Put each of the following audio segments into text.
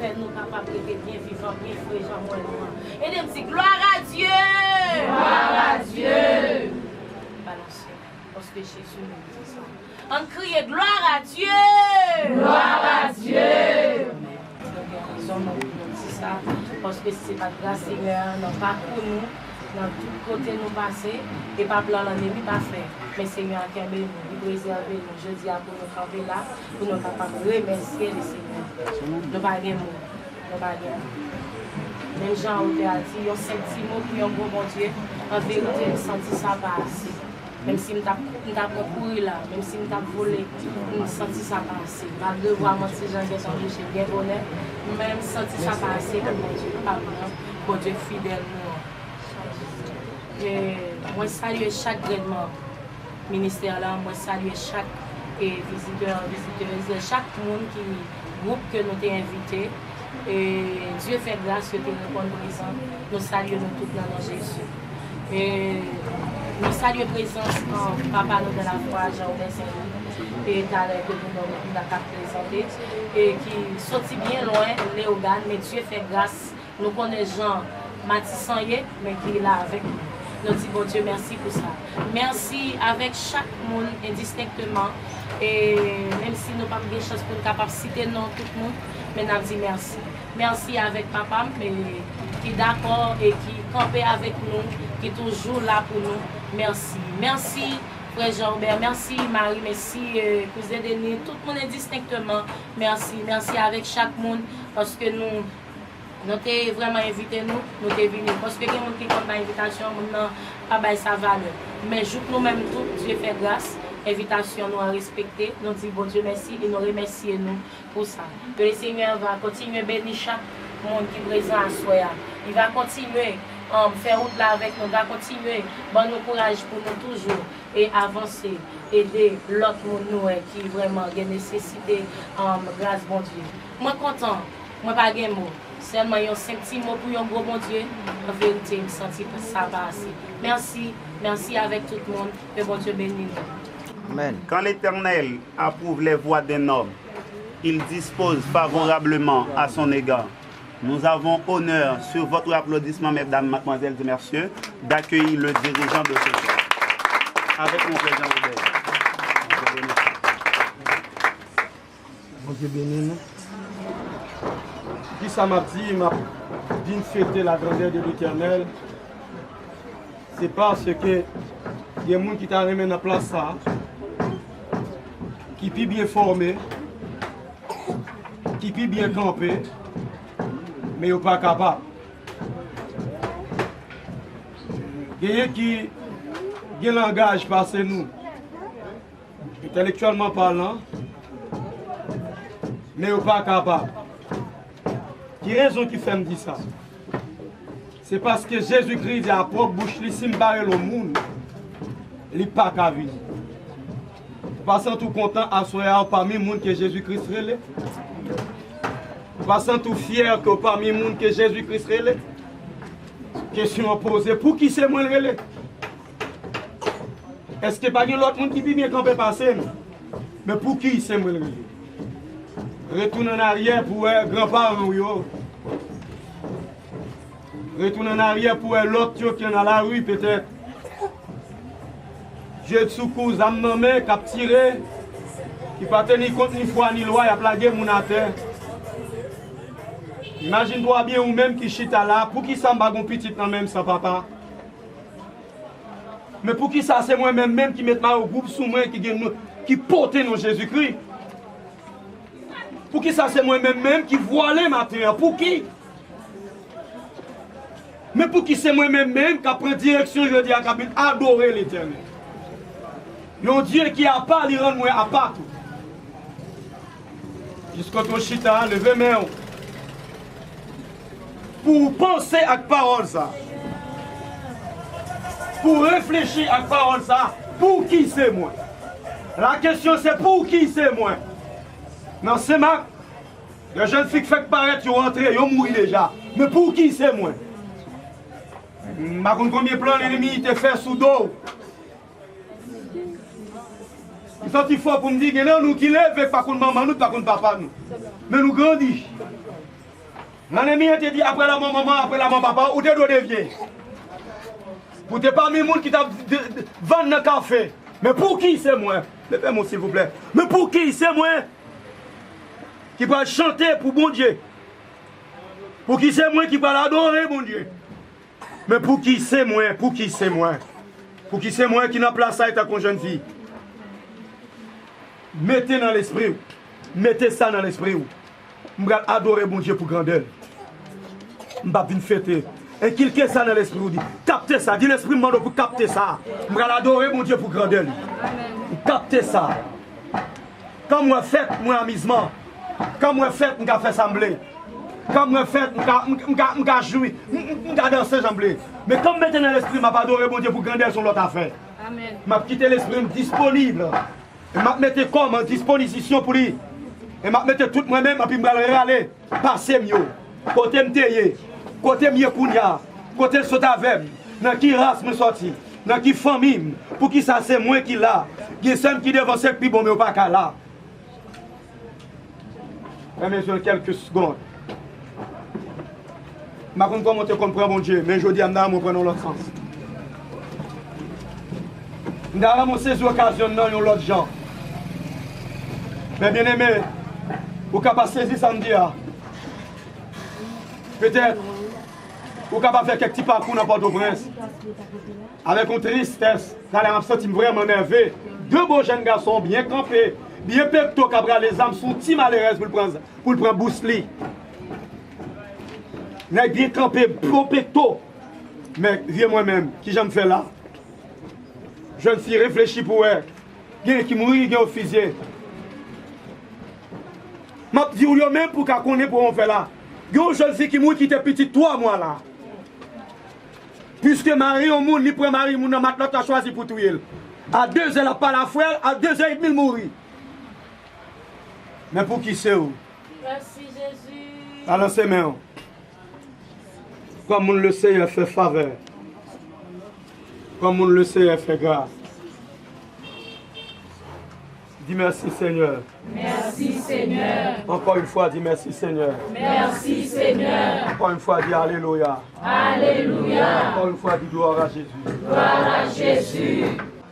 fait nous capables de bien vivants, bien frais, Jean-Moël. Et de dire gloire à Dieu! Gloire à Dieu! Balancez, parce que Jésus nous dit ça. On crie gloire à Dieu! Gloire à Dieu! Nous dit ça, parce que c'est pas grâce Seigneur, non pas pour nous. Dans tout côté nous passer, et pas plan l'ennemi pas faire. Mais Seigneur, qui aime nous, préserver nous, je dis à pour nous camper là, pour nous capables de remercier le Seigneur. Nous pas de mots, nous pas de mots. Même Jean au théâtre, il y a 5 mots pour un bon Dieu, en vérité, je senti ça pas assez. Même si je t'ai couru là, même si je t'ai volé, je senti ça pas assez. Malgré voir mon petit Jean qui est tombé chez bien bonheur, même senti ça pas assez pour mon Dieu, pas bon Dieu fidèle nous. Moi, salue chaque gouvernement ministère là, moi, salue chaque visiteur, visiteuse, chaque monde qui groupe que nous t'ai invité. Et Dieu fait grâce que tu réponds présent. Nous saluons nous tous dans le nom de Jésus. Et nous saluons présence en papa nous de la foi, Jean-Robert Saint-Louis, et d'aller que nous avons présenté, et qui sortit bien loin, Léogane, mais Dieu fait grâce. Nous connaissons Jean Matissanyer, mais qui est là avec nous. Nous disons bon Dieu merci pour ça. Merci avec chaque monde indistinctement. Et même si nous n'avons pas de chance pour nous capables de citer non tout le monde, mais nous disons merci. Merci avec papa qui est d'accord et qui campait avec nous, qui est toujours là pour nous. Merci. Merci frère Jean-Robert, merci Marie, merci cousin Denis, tout le monde indistinctement. Merci. Merci avec chaque monde parce que nous avons vraiment invité nous sommes venus. Parce que les gens qui ont l'invitation, nous n'avons pas sa valeur. Mais nous-mêmes, tout, Dieu fait grâce. Invitation nous a respecté. Nous disons bon Dieu merci et nous remercions nous pour ça. Que le Seigneur va continuer à bénir chaque monde qui est présent à soi. Il va continuer à faire route là avec nous. Il va continuer à nous courage pour nous toujours et avancer, aider l'autre monde qui vraiment a nécessité grâce bon Dieu. Moi content, moi pas de mots. Seulement un 5 petits mots pour un gros bon Dieu. En vérité, je me sens que ça va assez. Merci, merci avec tout le monde. Que bon Dieu bénisse nous. Amen. Quand l'Éternel approuve les voies d'un homme, il dispose favorablement à son égard. Nous avons honneur, sur votre applaudissement, mesdames, mademoiselles et messieurs, d'accueillir le dirigeant de ce chœur. Avec mon président Robert. Bon Dieu béni nous. Qui ça m'a dit de fêter la grandeur de l'Éternel, c'est parce que il y a des gens qui t'a remis en place ça, qui sont bien formés, qui sont bien campés, mais ils ne sont pas capables. Il y a des qui ont un langage passé nous, intellectuellement parlant, mais ils ne sont pas capables. Qui raison qui fait me dire ça? C'est parce que Jésus-Christ a propre bouche, il s'est barré le monde, il n'est pas qu'à venir. Passant tout content à soi parmi les gens que Jésus-Christ relève. Passant tout fier que parmi les gens que Jésus-Christ relève. Question posée, pour qui c'est moi le relève? Est-ce que pas l'autre monde qui vit bien quand peut passer? Mais pour qui c'est moi le relève? Retourne en arrière pour les grands-parents. Retourne en arrière pour l'autre qui est dans la rue peut-être. Dieu de secours, âme nommée, qui a tiré, qui ne peut pas tenir compte ni foi ni loi, il a plagué mon terre. Imagine-toi bien ou même qui chita là, pour qui ça m'a petit dans même sans papa. Mais pour qui ça c'est moi-même même qui met ma au groupe sous moi qui porte nos Jésus-Christ. Pour qui ça c'est moi-même qui voilait ma terre. Pour qui? Mais pour qui c'est moi-même qui prend direction, je dis à Kabine, adorer l'Éternel. Un Dieu qui a pas, il rend moi à part. Jusqu'à ton chita, levez main. Pour penser à la parole ça. Pour réfléchir à la parole ça. Pour qui c'est moi? La question c'est pour qui c'est moi? Non, c'est ma. Les jeunes filles qui font paraître, ils ont rentré, ils ont mouru déjà. Mais pour qui c'est moi? Je ne sais pas combien de plans l'ennemi te fait sous dos. Il sont forts pour me dire que non, nous qui lèvons, pas contre maman, nous, pas contre papa, nous. Mais nous grandissons. Mon ami te dit après la maman, après la maman papa, ou te dois dévier. Pour te parmi les gens qui t'a vendu le café. Mais pour qui c'est moi? Levez-moi s'il vous plaît. Mais pour qui c'est moi? Qui va chanter pour bon Dieu. Pour qui c'est moi qui va l'adorer, bon Dieu. Mais pour qui c'est moi? Pour qui c'est moi? Pour qui c'est moi qui n'a place à être comme jeune fille? Mettez dans l'esprit. Mettez ça dans l'esprit. Je vais adorer mon Dieu pour grandeur. Je vais venir fêter. Et qu'il y ait ça dans l'esprit. Captez ça. Dis l'esprit me pour capter ça. Je vais adorer mon Dieu pour grandeur. Captez ça. Quand moi fête, moi amusement. Quand moi fête, je vais faire sembler. Quand moi fête, je vais jouer. Je vais danser sembler. Mais comme je mets dans l'esprit, je vais adorer mon Dieu pour grandeur sur l'autre affaire. Je vais quitter l'esprit disponible. Et je vais mettre comme en disposition pour lui. Et je vais mettre tout moi-même et puis je vais aller. Passer mieux. Côté m'teye. Côté mieux kounya. Côté le sotavem. Dans qui race me sorti. Dans qui famille. Pour qui ça c'est moi qui là. Il y a ceux qui devant c'est plus bon mais pas qu'à là. Mais sur quelques secondes. Je ne sais pas comment tu comprends mon Dieu. Mais je dis à nous prenons l'autre sens. Nous avons saisi l'occasion dans l'autre genre. Mais bien aimé, vous pouvez saisir samedi. Peut-être, vous pouvez faire quelques petits parcours dans Port-au-Prince. Avec une tristesse, car je me sens vraiment nerveux. Deux beaux jeunes garçons bien campés, bien pecto, qui les âmes sont si malheureuses pour le prendre bousli. Ils bien campés, beau pecto. Mais viens moi-même, qui j'aime faire là? Je ne suis réfléchi pour eux. Il y a qui mourit, il y a qui fusillé. Je dis même pour qu'on connaisse pour on faire là. Il y a une jeune fille qui mourit qui était petite 3 mois là. Puisque Marie au monde, il prend Marie, mon nom a choisi pour tout. À 2 heures, elle n'a pas la frère, à 2 heures, il mourit. Mais pour qui c'est où? Merci Jésus. Alors c'est mains. Comme on le sait, elle fait faveur. Comme on le sait, elle fait grâce. Dis merci Seigneur. Merci Seigneur. Encore une fois, dis merci Seigneur. Merci Seigneur. Encore une fois, dis Alléluia. Alléluia. Encore une fois, dis gloire à Jésus. Gloire à Jésus.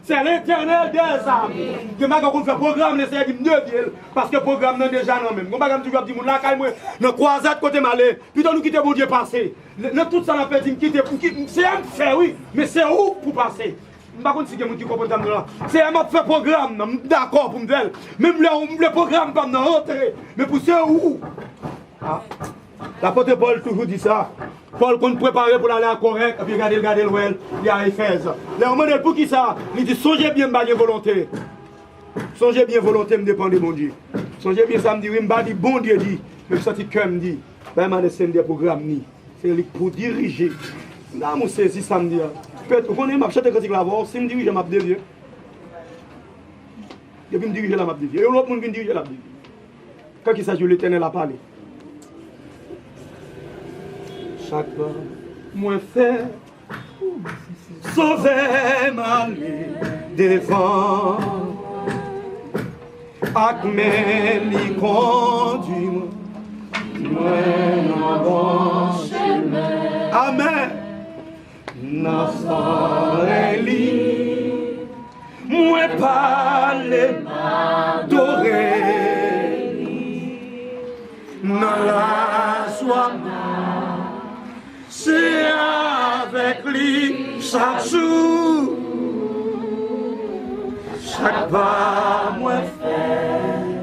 C'est l'Éternel des âmes. Que ma qu'on fait programme, l'essayer de me parce que le programme n'est déjà non même. On va dire que la caille moi, dans croisade côté malé, puis nous quitter mon Dieu passer. Dans tout ça on fait dire quitter pour qui c'est un fait oui, mais c'est où pour passer. Par contre si quelqu'un qui comprend là, c'est un fait programme, d'accord pour me dire. Même le programme comme dans rentrer, mais pour c'est où? L'apôtre Paul toujours dit ça. Paul qu'on préparait pour aller à Corinthe, et puis regardez le well, il y a Éphèse. Là, on me dit pour qui ça? Il dit songez bien ma volonté. Songez bien volonté, me dépend de mon Dieu. Songez bien ça, me dit, oui, me dit bon Dieu dit, mais ça que me dit, ben m'a descendu des programmes ni. C'est pour diriger. Là, on saisit samedi. Peut-être qu'on est m'a chanter critique là bas, si me dirige m'a dévier. Et puis me diriger la m'a dévier. Et l'autre monde vient diriger la dévier. Quand il s'agit de l'Éternel à parler. Chaque fois, moi fait sauver ma vie devant. Ak mes li conduit moi dans bon chemin. Amen. Dans son lit, moi parler m'adorer. Dans la joie. C'est avec lui chaque jour, chaque pas moi fait,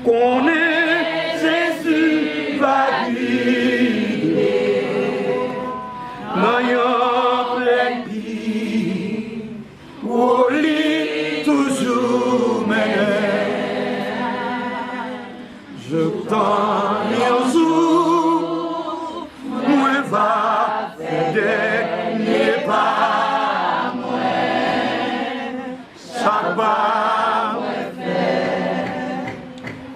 qu'on est Jésus va guider, dans yon plein vie, pour lui toujours mener. Je t'en un jour, moi va faire dernier pas, moi, chaque pas, moi fait,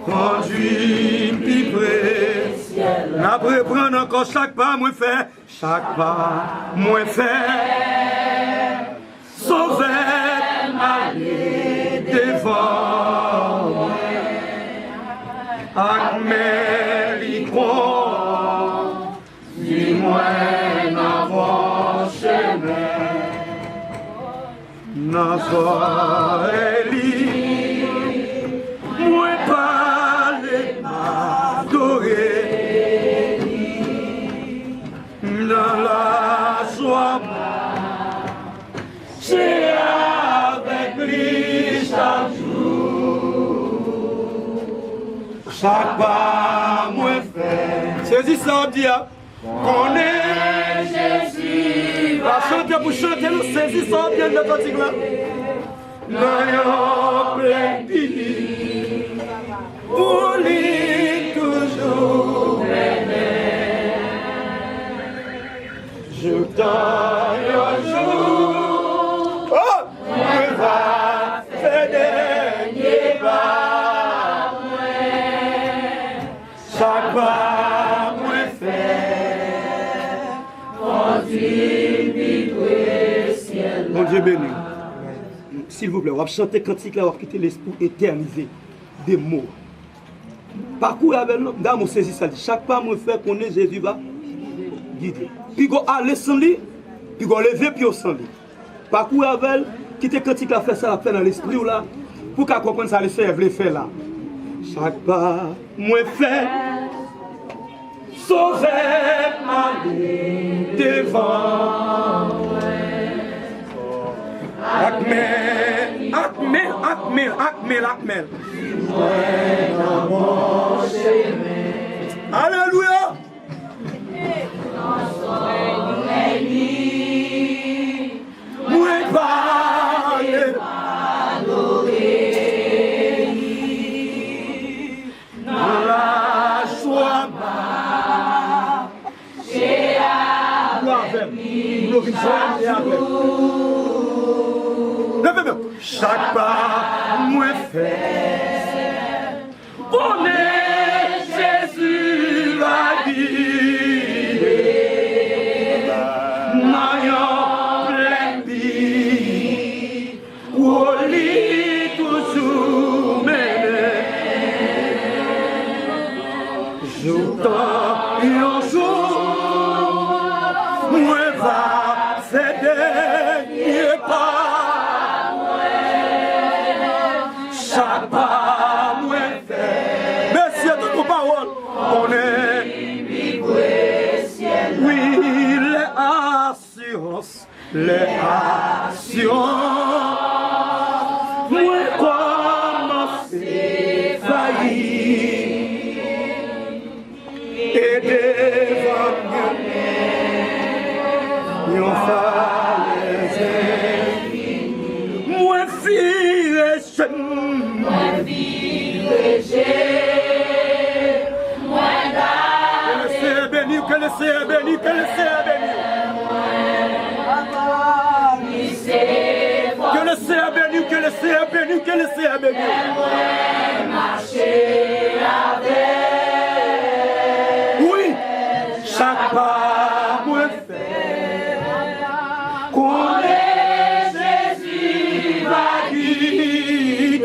conduit plus près, après prendre encore chaque pas, moi fait, chaque pas, moi fait, sauver ma vie devant moi, avec mes licons. Nazareli, moi parler m'adorer, dans la joie, c'est avec lui chaque jour, chaque pas moi fait. Saisis ça, on dit, qu'on est Jésus. Va chanter pour chanter, nous saisissons bien de fatigue là. N'ayons plein pays, pour lui toujours m'aimer. Je t'en un jour, oh, me va faire dernier pas, chaque pas moi fait, mon Dieu béni. S'il vous plaît, on va chanter cantique là, on va quitter l'esprit éternisé des mots. Parcours avec nous, dans mon saisi ça dit, chaque pas moi fait qu'on est Jésus va guider. Puis on aller sans lui, puis on lever puis on sans lui. Parcours avec, quitter cantique là, faire ça, faire dans l'esprit ou là, pour qu'on comprenne ça, les faire là. Chaque pas moi fait, sauver ma vie devant. Akmel, Akmel, Akmel, Akmel, Akmel. Alléluia. Moi parler, dans la joie, j'ai chaque pas moi fait, on est Jésus la guider, n'ayant plein vie, pour lui toujours m'aimer. Je t'en un jour, moi va faire dernier pas. Chaque pas moi fait. Merci à toute parole. On est oui, les assurances. Moi commencer faillir et devant nous fallait moi fille que le Seigneur béni, que le Seigneur béni. Que le Seigneur béni, que le Seigneur béni, que le Seigneur béni. Oui, chaque pas moi fait, qu'on est Jésus va guider.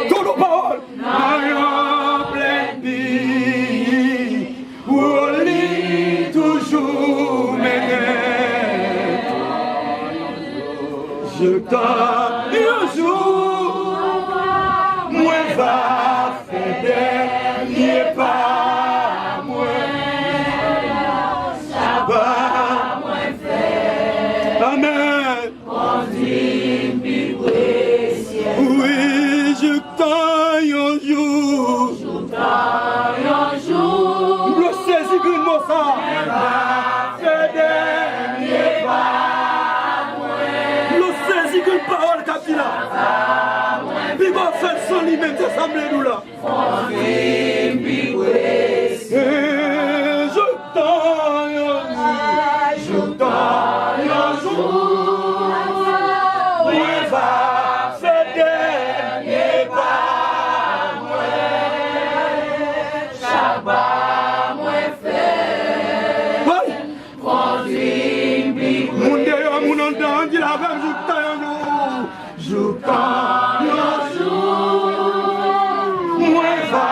Toutes nos paroles, n'ayons plein vie, pour lui toujours m'aimer. Je t'en un jour, moi va faire dernier pas, moi ça va, amen. Oui, je t'en un jour, je saisis que le mot ça, faire dernier pas, je saisis que le parole capilla. Puis bon, faire son lit même, ça semble nous là. Je t'en un jour, moi va faire dernier pas, moi chaque pas moi fait. Mon Dieu, mon entend, dit la même, je t'en un jour, moi va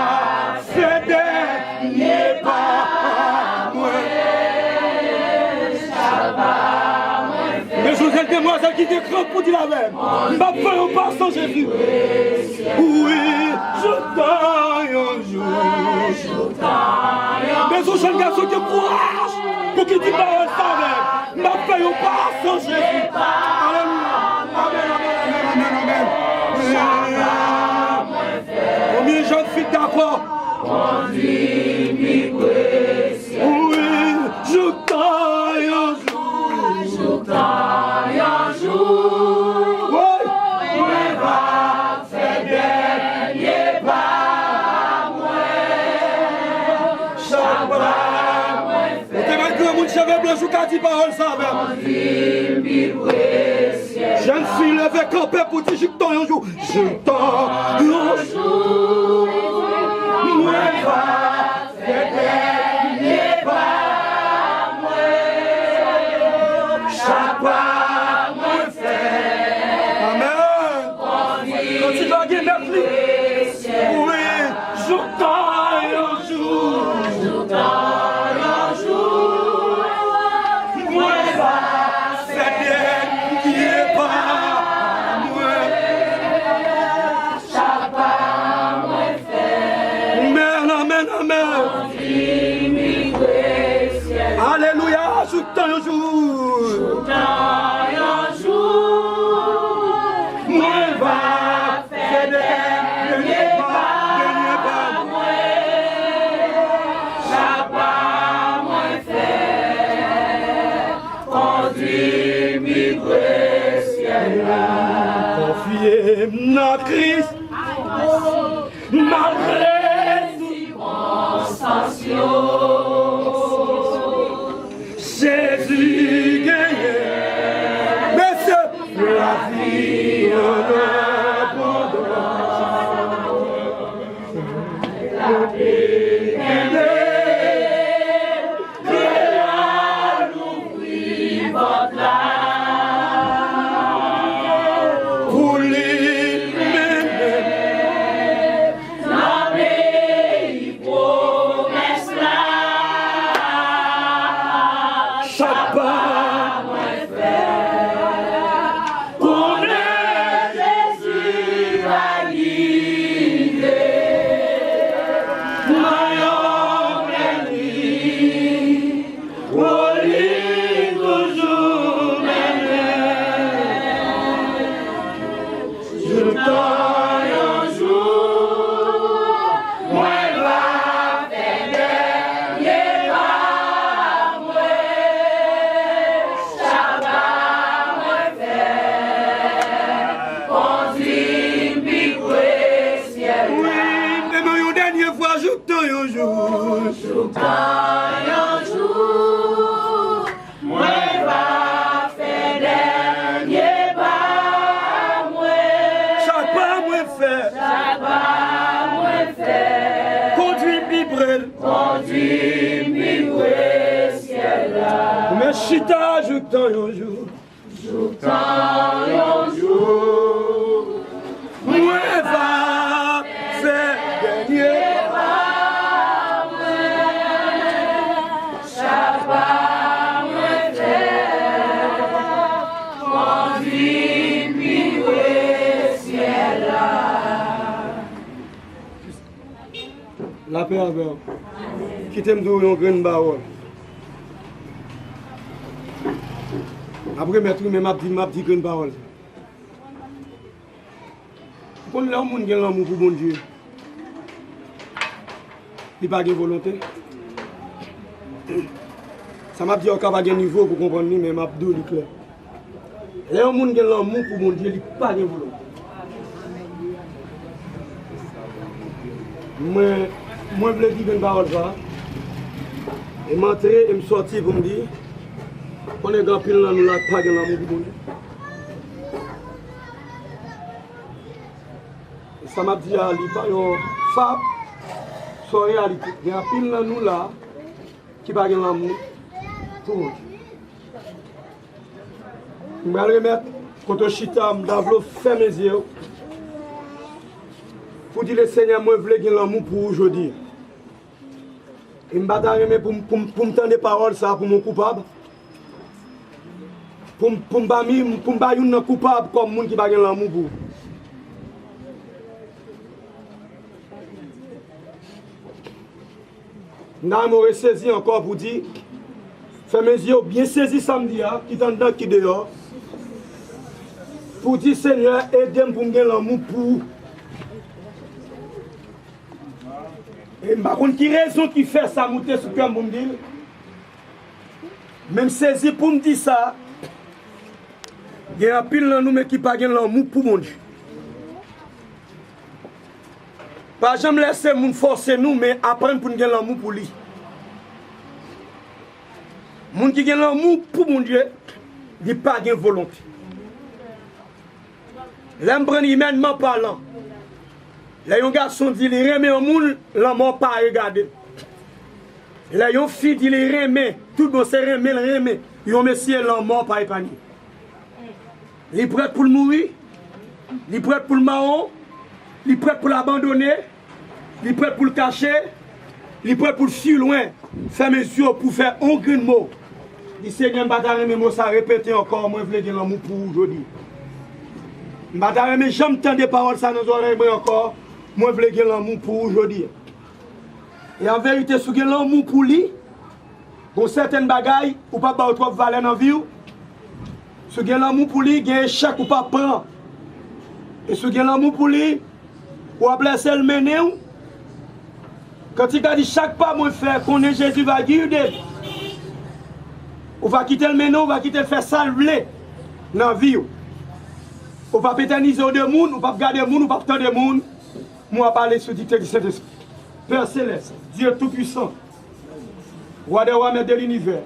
demoiselle qui décroche pour dire la même. Ma femme au pas sans Jésus. Oui, je t'aille un jour. Mais aux jeunes garçons qui courage pour qu'ils disent parole sans même. Ma femme au pas sans Jésus. Alléluia. Amen, amen, amen, amen. Combien de jeunes filles d'accord? Oui, je t'aille un jour. Oui, va faire dernier pas, chaque mon cheveu blanc, je dis parole ça, jeune fille levée campée pour dire je t'aille un jour. Je t'aille un jour. Moi va faire dernier pas, chaque pas moi fait. Amen. Quand tu vas gagner notre vie, oui, je t'aille un jour. Moi va faire dernier pas, chaque pas moi fait. Amen, amen, amen. Alléluia, je t'aille un jour. Moi va faire dernier pas, chaque pas moi fait. Conduis-moi ciel là. Confiez dans Christ, malgré Jésus gagné, mais c'est la vie en Chita, je t'aille un jour. Moi va faire dernier pas, chaque pas moi fait. Conduis-moi ciel là. La paix avec vous. Qui t'aime d'où yon grain parole. Après, maître, mais m'a dit une parole. Quand l'homme qui a l'amour pour bon Dieu, il n'a pas de volonté. Ça m'a dit qu'il n'y a pas de niveau pour comprendre, mais m'a dit clair. L'homme qui a l'amour pour bon Dieu, il n'a pas de volonté. Moi, je voulais dire une parole. Et m'entrer et me sortir pour me dire. On est grand pile dans nous là, pas de l'amour pour Dieu. Ça m'a dit à l'État, ça, c'est la réalité. Il y a un pile dans nous là, qui pas de l'amour pour Dieu. Je vais remettre, quand je suis là, je vais faire mes yeux. Pour dire le Seigneur, moi, je veux de l'amour pour aujourd'hui. Et je vais me pour me tendre des paroles pour mon coupable. pour pas yon coupable comme moun qui pas gen l'amour pour. N'a m'aurait saisi encore pour dire fait mes yeux bien saisi samedi qui t'en dedans qui dehors pour dire Seigneur aide-moi pour me gagner l'amour pour. Et par contre qui raison qui fait ça monter sur cœur pour me dire même saisi pour me dire ça. Il y a un pile dans nous mais qui pas gagner l'amour pour mon Dieu. Pas jamais laisser moun forcer nous mais apprendre pour nous gagner l'amour pour lui. Moun qui gagne l'amour pour mon Dieu, il pas gagne volonté. L'aime prendre humainement parlant. Là un garçon dit il remet un monde, l'amour pas regarder. Là une fille dit il remet, tout bon c'est remet. Yon monsieur l'amour pas épargner. Il est prêt pour le mourir, il est prêt pour le marron, il est prêt pour l'abandonner, il est prêt pour le cacher, il est prêt pour le fuir loin. Faire mes yeux pour faire un grand mot. Le Seigneur m'a mes mots, ça répéter encore, moi je veux dire l'amour pour aujourd'hui. M'a jamais j'entends des paroles ça dans nos oreilles encore, moi je veux dire l'amour pour aujourd'hui. Et en vérité, si vous avez l'amour pour lui, pour certaines bagailles, ou pas avoir trop de valeur dans la vie, si vous avez l'amour pour lui, vous avez un chèque ou pas prendre. Et si vous avez l'amour pour lui, vous avez blessé le mener. Quand il a dit chaque pas moi faire, qu'on est Jésus va guider. On va quitter le mener, on va quitter le faire salver dans la vie. On va péterniser au monde, on va regarder le monde, on va attendre le monde. Moi, parler sous dictée du Saint-Esprit. Père Céleste, Dieu Tout-Puissant, Roi des rois, Maître de l'univers.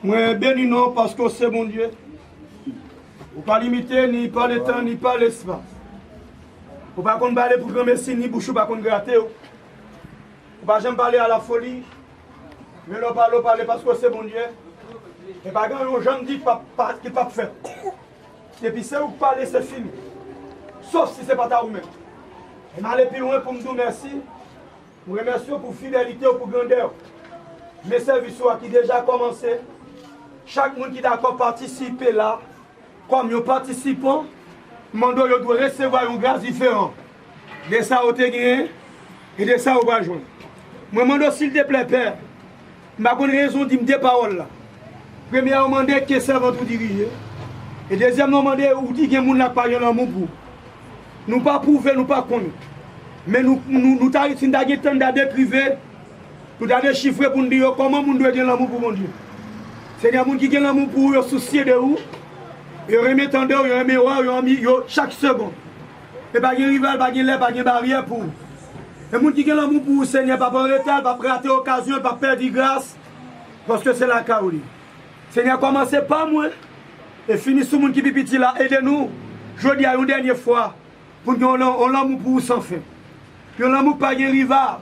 Moi, bénis non parce que c'est mon Dieu. Vous ne pas limiter ni par le temps, ni par l'espace. Vous ne pas qu'on parler pour grand merci, ni bouche, pas qu'on gratter. Vous ne pas jamais parler à la folie. Mais l'on parle parce que c'est mon Dieu. Et pas quand les gens disent qu'il ne pas faire. Et puis c'est où parler, c'est fini. Sauf si ce n'est pas ta ou-même. Et je vais aller plus loin pour me dire merci. Je vous remercie pour fidélité ou pour grandeur. Mes services qui déjà commencé. Chaque monde qui est d'accord participer là, comme nous participons, nous doit recevoir une grâce différente. De ça, vous avez gagné et de ça, vous va joindre. Moi, je demande s'il te plaît, Père, je n'ai pas raison de me dire paroles là. Premièrement, je demande qui est servant pour diriger. Et deuxièmement, je demande où dit que les gens n'ont pas de l'amour pour. Nous ne pas prouver, nous ne pas connaître. Mais nous avons des temps de privé, nous avons des chiffres pour nous dire comment nous devons avoir l'amour pour mon Dieu. C'est des gens qui ont l'amour pour eux, soucier de vous. Ils remettent en dehors, ils remettent chaque seconde. Et pas de rival, pas de lait, pas de barrière pour vous. Les gens qui ont l'amour pour vous, Seigneur, pas de retard, pas de rater l'occasion, pas de perdre grâce. Parce que c'est la caroline. Seigneur, commencez par moi. Et finissez sur les gens qui sont petits là. Aidez-nous. Je dis à une dernière fois. Pour nous, on a l'amour pour vous sans fin. Puis on a l'amour pas de rival.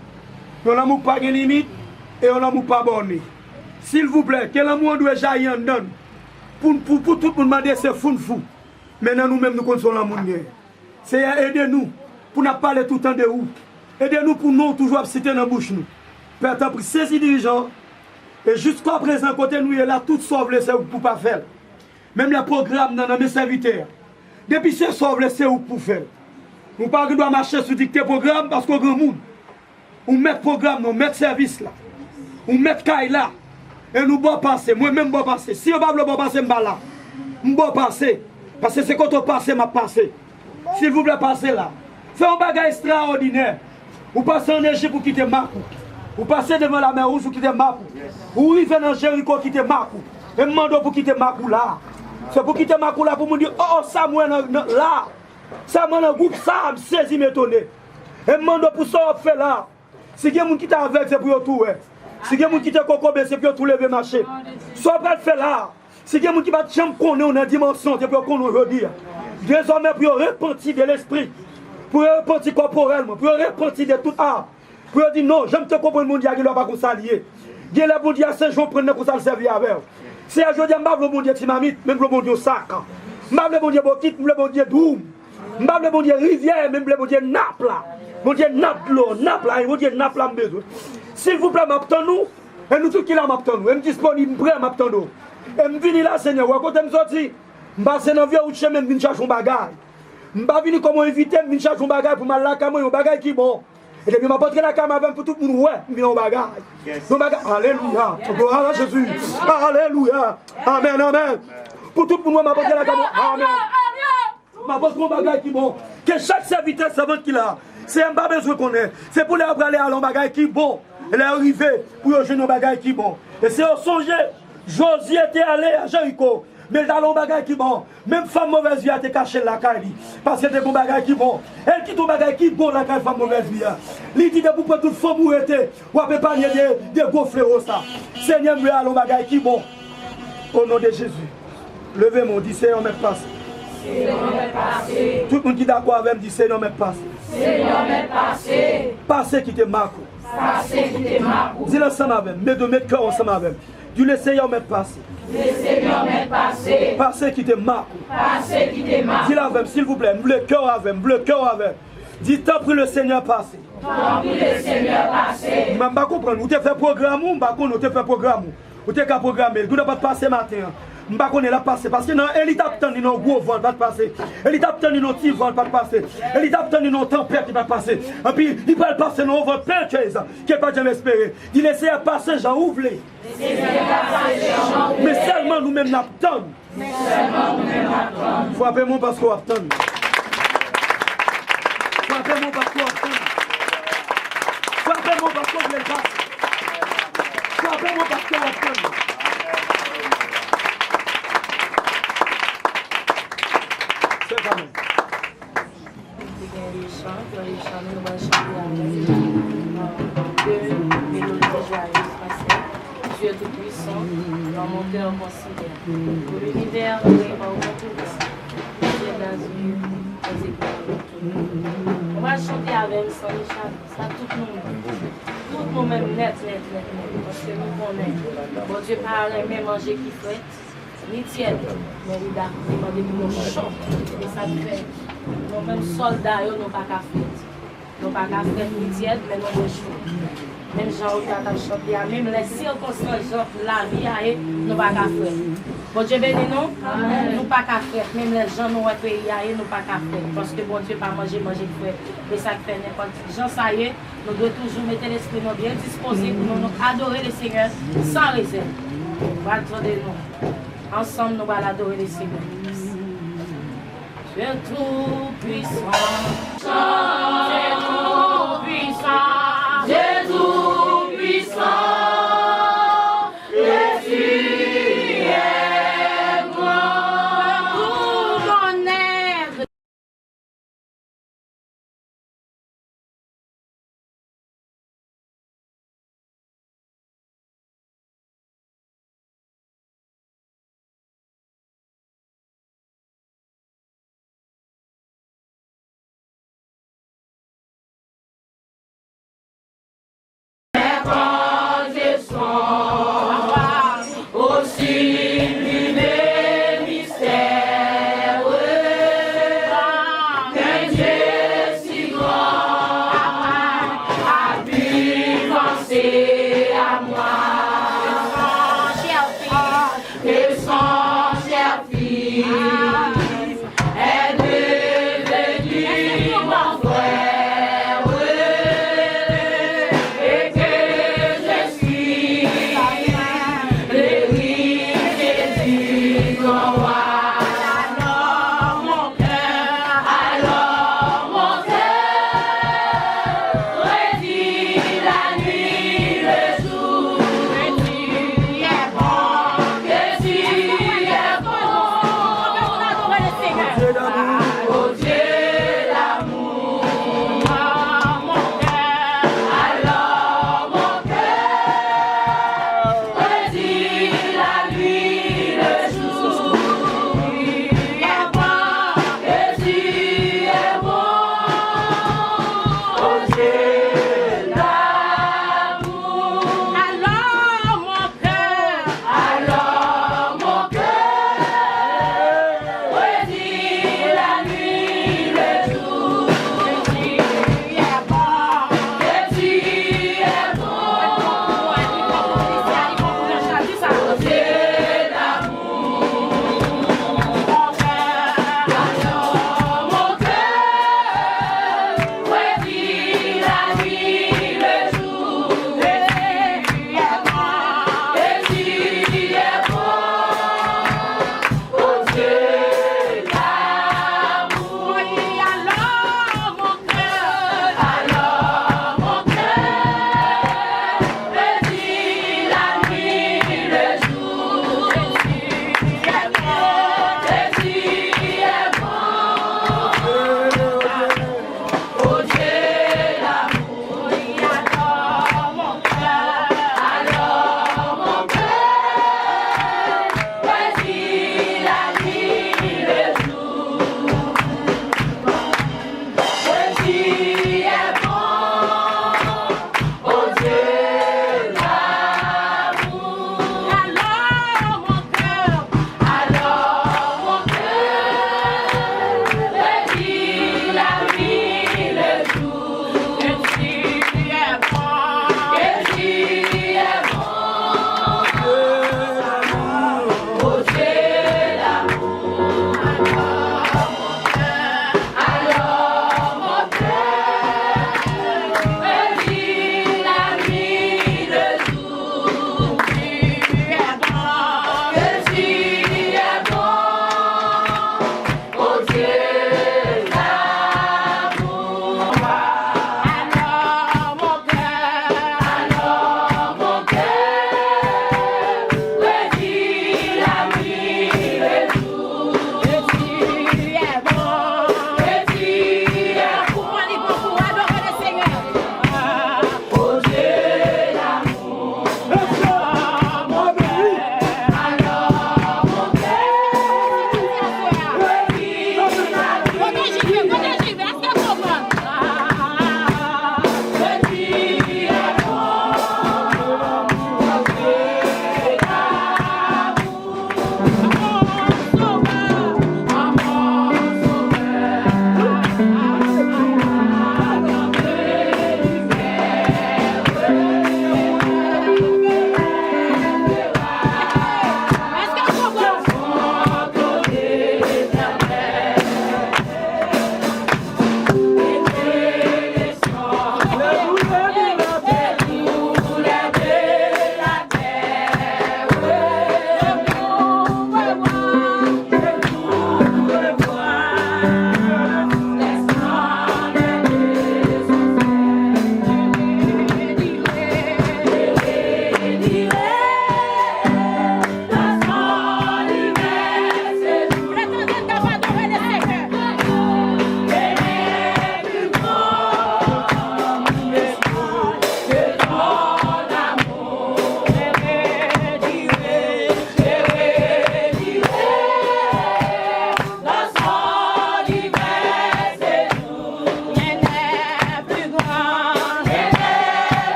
Puis on a l'amour pas de limite. Et on a l'amour pas borné. S'il vous plaît, quel amour doit jaillir en donne. Pour tout le monde demander, c'est fou. Maintenant, nous-mêmes, nous connaissons l'amour. Seigneur, aidez-nous. Pour ne pas parler tout le temps de vous. Aidez-nous pour nous toujours citer dans la bouche. Nous. Père, t'as pris 16 dirigeants. Et jusqu'à présent, côté nous, il y a tout sauvé, c'est pour ne pas faire. Même les programmes dans mes serviteurs. Depuis ce sauvé, c'est pour faire. Nous ne pouvons pas marcher sur dicter programme parce qu'on a grand monde. On met programme, on met service là. On met caille là. Et nous bon passer. Moi-même bon passer. Si on ne peut pas passer, je ne là. Je bon passer. Parce que c'est quand on passe, ma passé. S'il vous plaît, passez là. Faites un bagage extraordinaire. Vous passez en Égypte pour quitter Marcou. Vous passez devant la mer Rouge pour quitter Marcou. Vous arrivez dans Jéricho pour quitter Marcou. Et demandez pour quitter Marcou là. C'est pour quitter Marcou là pour me dire, oh, ça moi là. Ça moi dans le groupe, ça me saisit, m'étonner. Et demandez pour ça, on fait là. Si il y a des gens qui sont avec, c'est pour tout. Si il y a des gens qui sont coco, c'est pour tout lever marché. Soit pas le faire là. Si il y a des gens qui ne sont pas dans la dimension, c'est pour qu'on aujourd'hui. Désormais, pour repentir de l'esprit. Pour repentir corporellement. Pour repentir de tout art. Pour dire non, j'aime te comprendre mon Dieu qui ne doit pas qu'on s'allier. Dieu le bon Dieu à Saint-Jean prendre pour ça le servir avec. Si aujourd'hui, je ne le bon Dieu Timamite, même le bon Dieu Sac. Je ne le bon Dieu Bokit, même le bon Dieu Doum. Je ne le bon Dieu Rivière, même le bon Dieu Naples. Mon Dieu Naples, Naples, mon Dieu Naples, besoin. S'il vous plaît, m'attendons nous, Et nous tous qui là m'attendons, je suis disponible, prêt m'attendre. Et je viens là, Seigneur, ou à côté de me sortir, je passe dans le vieux chemin, je chercher un bagage. Je ne vais pas venir comme invité, je chercher un bagage pour m'aller là, un bagage qui est bon. Et depuis, je vais porter la caméra pour tout le monde, ouais, je viens un bagage. Alléluia. Gloire à Jésus. Alléluia. Amen, amen. Pour tout le monde, je vais porter la caméra. Amen. Je vais porter un bagage qui est bon. Que chaque serviteur, savant qu'il a, c'est un besoin qu'on ait. C'est pour les aller à un bagage qui est bon. Elle est arrivée pour jouer un bagage qui est bon. Et c'est au songe, Josué était allé à Jéricho. Mais dans le bagage qui est bon, même femme mauvaise vie a été cachée la caille. Parce que c'est un bagage qui est bon. Elle quitte un bagage qui est bon la caille femme mauvaise vie. Elle dit que pour toute femme où était, ou à pas des gros fléaux ça. Seigneur, me a un bagage qui est bon. Au nom de Jésus. Levez-moi, dit Seigneur, m'est passé. Tout le monde qui est d'accord avec moi dit Seigneur, m'est passé. Seigneur, m'est passé. Passé qui te marque. Passé qui te marque. Dis-le ensemble avec moi. Mets de mettre cœur ensemble avec moi. Dis le Seigneur, m'est passé. Le Seigneur m'est passé. Passé qui te marque. Passé qui te marque. Dis-le avec moi, s'il vous plaît. Le cœur avec moi. Le cœur avec moi. Dis, tant pis le Seigneur passé. Tant pis le Seigneur passé. Je ne vais pas comprendre. Vous avez fait programme ou pas? Vous avez fait programme. Vous avez programmé. Vous n'avez pas passé matin. Je ne sais pas la passer parce que dans l'étape de nos gros vols pas passer. L'étape de nos petits vols pas passer. L'étape de nos tempêtes qui va passer. Et puis il va passer dans vol plein de choses qui n'est pas jamais espéré. Il laisse passer Jean ouvre. Mais seulement nous-mêmes n'attendons. Frappez-moi parce qu'on attend. Frappez-moi parce qu'on attend. Frappez-moi parce qu'on veut pas. Frappez-moi parce qu'on attend. Dieu tout-puissant, dans mon cœur considère. Pour l'univers, vraiment, Dieu d'azur, les éclats. On va chanter avec Saint-Richard, ça tout le monde. Tout le monde même net, parce que nous connaissons. Bon Dieu parle, même manger qui fait, ni tiède, mais il a demandé pour nous chanter. Et ça fait, nous même soldats, nous n'avons pas qu'à faire. Nous n'avons pas qu'à faire ni tiède, mais nous devons chanter. Même Jean ou tata chanter, même les circonstances, la vie, nous pas qu'à faire. Bon Dieu béni nous, nous pas qu'à faire. Même les gens nous pays, nous pas qu'à faire. Parce que bon Dieu pas manger frère. Et ça fait n'importe qui. Jean ça y est, nous devons toujours mettre l'esprit nous bien disposé pour nous adorer le Seigneur sans réserve. Attendez nous. Ensemble nous allons adorer le Seigneur. Dieu tout puissant. Dieu tout puissant. Dieu tout puissant.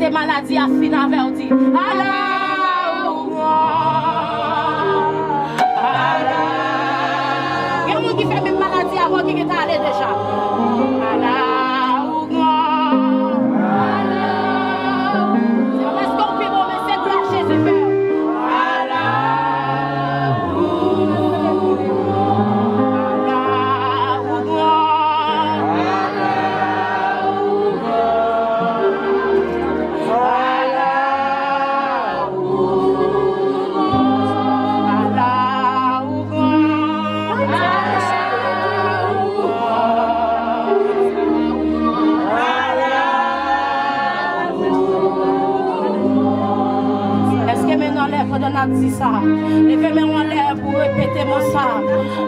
côté maladie a fini avec dit. Allah il y a un qui fait même maladie avant qui est allé déjà. Est-ce qu'on peut remettre gloire Jésus Père? Dit ça. Levez-moi en l'air pour répéter mon ça.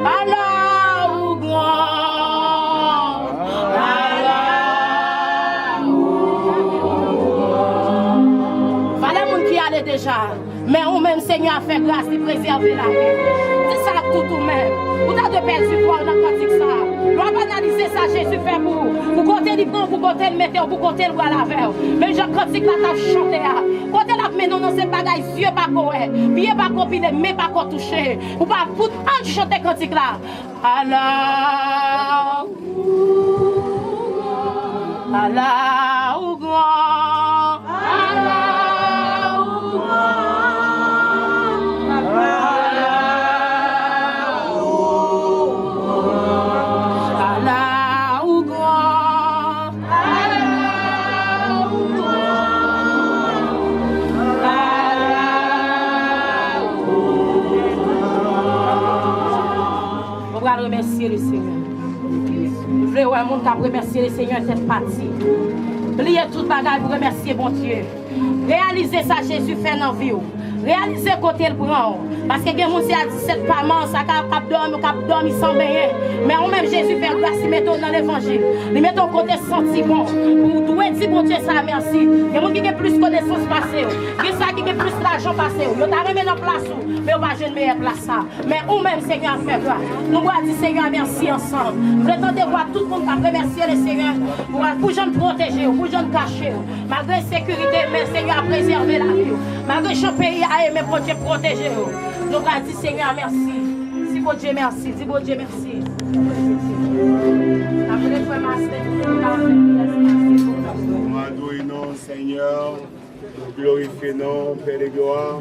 Allah ou grand. Allah ou grand. Voilà mon qui allait déjà. Mais ou même Seigneur a fait grâce de préserver la vie. C'est ça tout même. Vous avez de perdu quoi dans le cantique ça. Nous avons analysé ça, Jésus fait pour vous. Vous comptez le prendre, vous comptez le mettre, vous comptez le voir la veille. Mais je cantique là, t'as chanté. Côté là, mais non, c'est bagaille, yeux pas coué, pieds pas copiné, mais pas qu'on touché. Vous pas foutre un chanter cantique là. Allah. Allah ou grand. Allah ou grand. Remercier le Seigneur. Je voulais voir un monde qui a remercié le Seigneur cette partie. Oubliez tout bagage pour remercier bon Dieu. Réalisez ça, Jésus fait dans la vie. Réalisez côté le prend. Parce que les gens qui a 17 parents, ça cap dormi sans baigner. Mais on même Jésus fait grâce, il met dans l'évangile. Il met au côté sentiment. Pour douer dire bon Dieu ça merci. Il y a des gens qui ont plus connaissance passée. Il y a des qui ont plus d'argent passé. Ils ont remis dans place, mais on va jouer une meilleure place ça. Mais on même Seigneur fait grâce. Nous allons dire Seigneur merci ensemble. Nous attendons voir tout le monde qui a remercié le Seigneur pour nous protéger, pour nous cacher. Malgré la sécurité, mais le Seigneur a préservé la vie. Malgré le pays a aimé pour Dieu protéger. Nous allons dire Seigneur merci. Si bon Dieu merci, dis bon Dieu merci. Après frère Master, nous adorons Seigneur, nous glorifions Père de gloire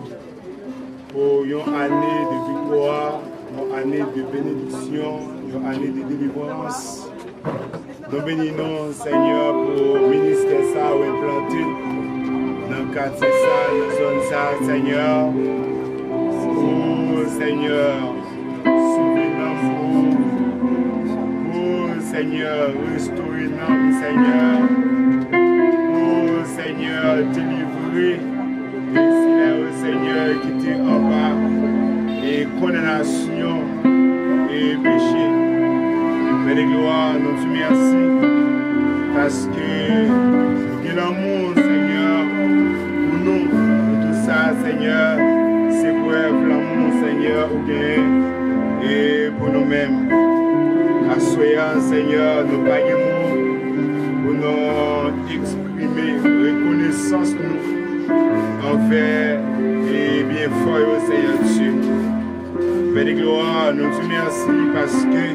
pour une année de victoire, une année de bénédiction, une année de délivrance. Nous bénissons Seigneur pour le ministère ça ou implanté dans le quartier ça, dans la zone ça, Seigneur. Oh Seigneur, souvenez-nous, oh Seigneur, restaurez-nous, Seigneur. Oh Seigneur, délivrez. Et c'est là, oh Seigneur, qui était en bas, et condamnation et péché. Mais de gloire, nous te remercions, parce que l'amour, Seigneur, pour nous, pour tout ça, Seigneur, c'est pour l'amour, Seigneur, et pour nous-mêmes. Assoyons, Seigneur, nos païens, pour nous exprimer reconnaissance nous envers et bien fort au Seigneur Dieu. Mais de gloire, nous te remercions parce que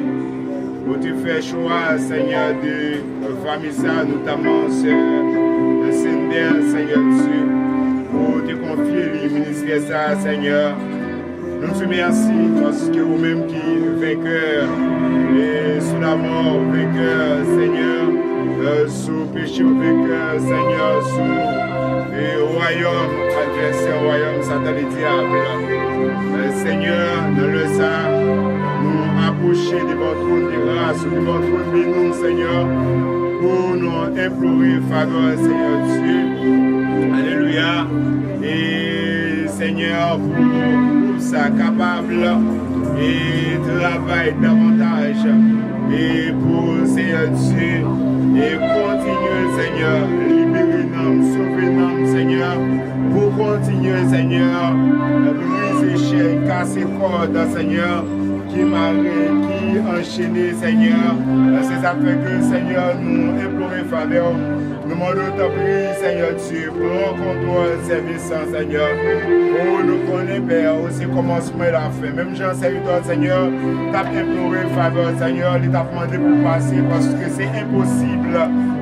vous te faites choix, Seigneur, de famille ça, notamment sur le Seigneur, Seigneur Dieu, pour te confier le ministère ça, Seigneur. Nous te remercions parce que vous-même qui vainqueur et sous la mort, vainqueur, Seigneur, sous le péché, vainqueur, Seigneur, sous le royaume, adversaire, royaume, Satan et diable. Seigneur, dans le sang, nous approcher de votre trône de grâce, de votre trône de nous, Seigneur, pour nous implorer faveur, Seigneur Dieu. Alléluia. Et Seigneur, pour ça capable et travailler davantage. Et pour Seigneur Dieu, et continuer, Seigneur, libérer-nous, sauver-nous, Seigneur, pour continuer, Seigneur, briser chaînes, casser cordes, Seigneur, qui marient, qui enchaînent, Seigneur. C'est ça fait que, Seigneur, nous implorons faveur, Nous demandons ta prière, Seigneur Dieu, prends contrôle service, Seigneur. Oh, nous connaissons, Père, aussi commencement et la fin. Même Jean serviteur, Seigneur, t'as imploré faveur, Seigneur, il t'a demandé pour passer parce que c'est impossible.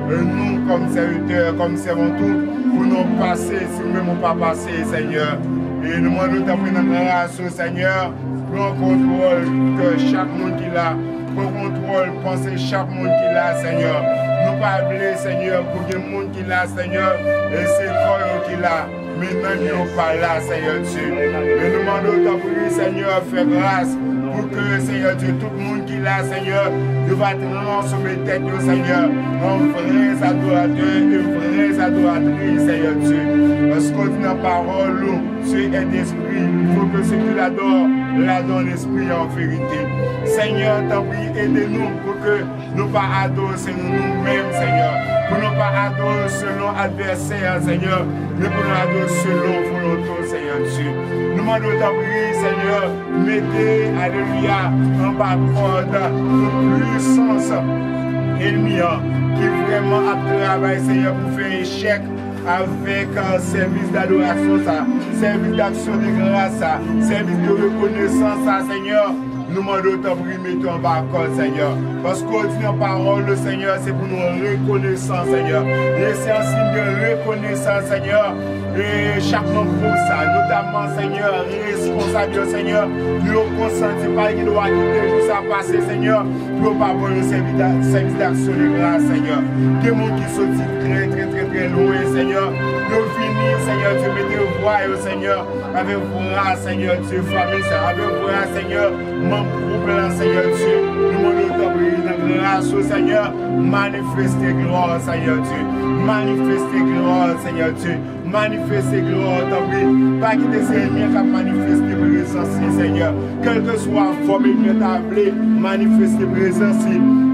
Nous, comme serviteurs, comme servants, pour nous passer si nous ne pas passer, Seigneur. Et nous demandons ta prière dans la grâce, Seigneur. Prends contrôle de chaque monde qui l'a. Prends contrôle, pensez chaque monde qui l'a, Seigneur. Nous pas appeler, Seigneur, pour que le monde qui l'a, Seigneur, et c'est quoi qui l'a. Mais nous ne sommes pas là, Seigneur Dieu. Mais nous demandons ta prière, Seigneur, fais grâce pour que, Seigneur Dieu, tout le monde qui l'a, Seigneur, nous va transformer tête, Seigneur, en vrais adorateurs et vraies adoratrices, Seigneur Dieu. Parce qu'on dit dans la parole, Dieu est esprit. Il faut que ceux qui l'adorent l'esprit en vérité. Seigneur, t'en prie, aidez-nous pour que nous ne pas adorer nous-mêmes, Seigneur. Pour ne pas adorer selon l'adversaire, Seigneur, mais pour nous adorer selon volonté, Seigneur Dieu. Nous demandons ta prière, Seigneur, mettez, alléluia, en bas de puissance ennemie qui vraiment a travaillé, Seigneur, pour faire échec avec un service d'adoration, service d'action de grâce, service de reconnaissance, Seigneur. Nous demandons ta prière, mettez en bas, Seigneur. Parce qu'on dit en parole, le Seigneur, c'est pour nous reconnaissance, Seigneur. Laissez un signe de reconnaissance, Seigneur. Et chaque membre pour ça, notamment, Seigneur, responsable, Seigneur, nous consentons pas qu'il doit quitter tout ça passer, Seigneur, pour ne pas avoir le service d'action de grâce, Seigneur. Des gens qui sont très loin, Seigneur. Nous finir, Seigneur, Dieu, mettez voix, Seigneur, avec voix, Seigneur, Dieu, famille, avec voix, Seigneur, mon groupe, Seigneur, Dieu. Nous demandons ta prière, grâce, Seigneur, manifestez gloire, Seigneur, Dieu. Manifestez gloire, Seigneur, Dieu. Manifestez gloire, ta prière. Pas quitter ces ennemis qui manifestent présence, Seigneur. Quelle que soit la forme que tu as appelée, manifestez présence.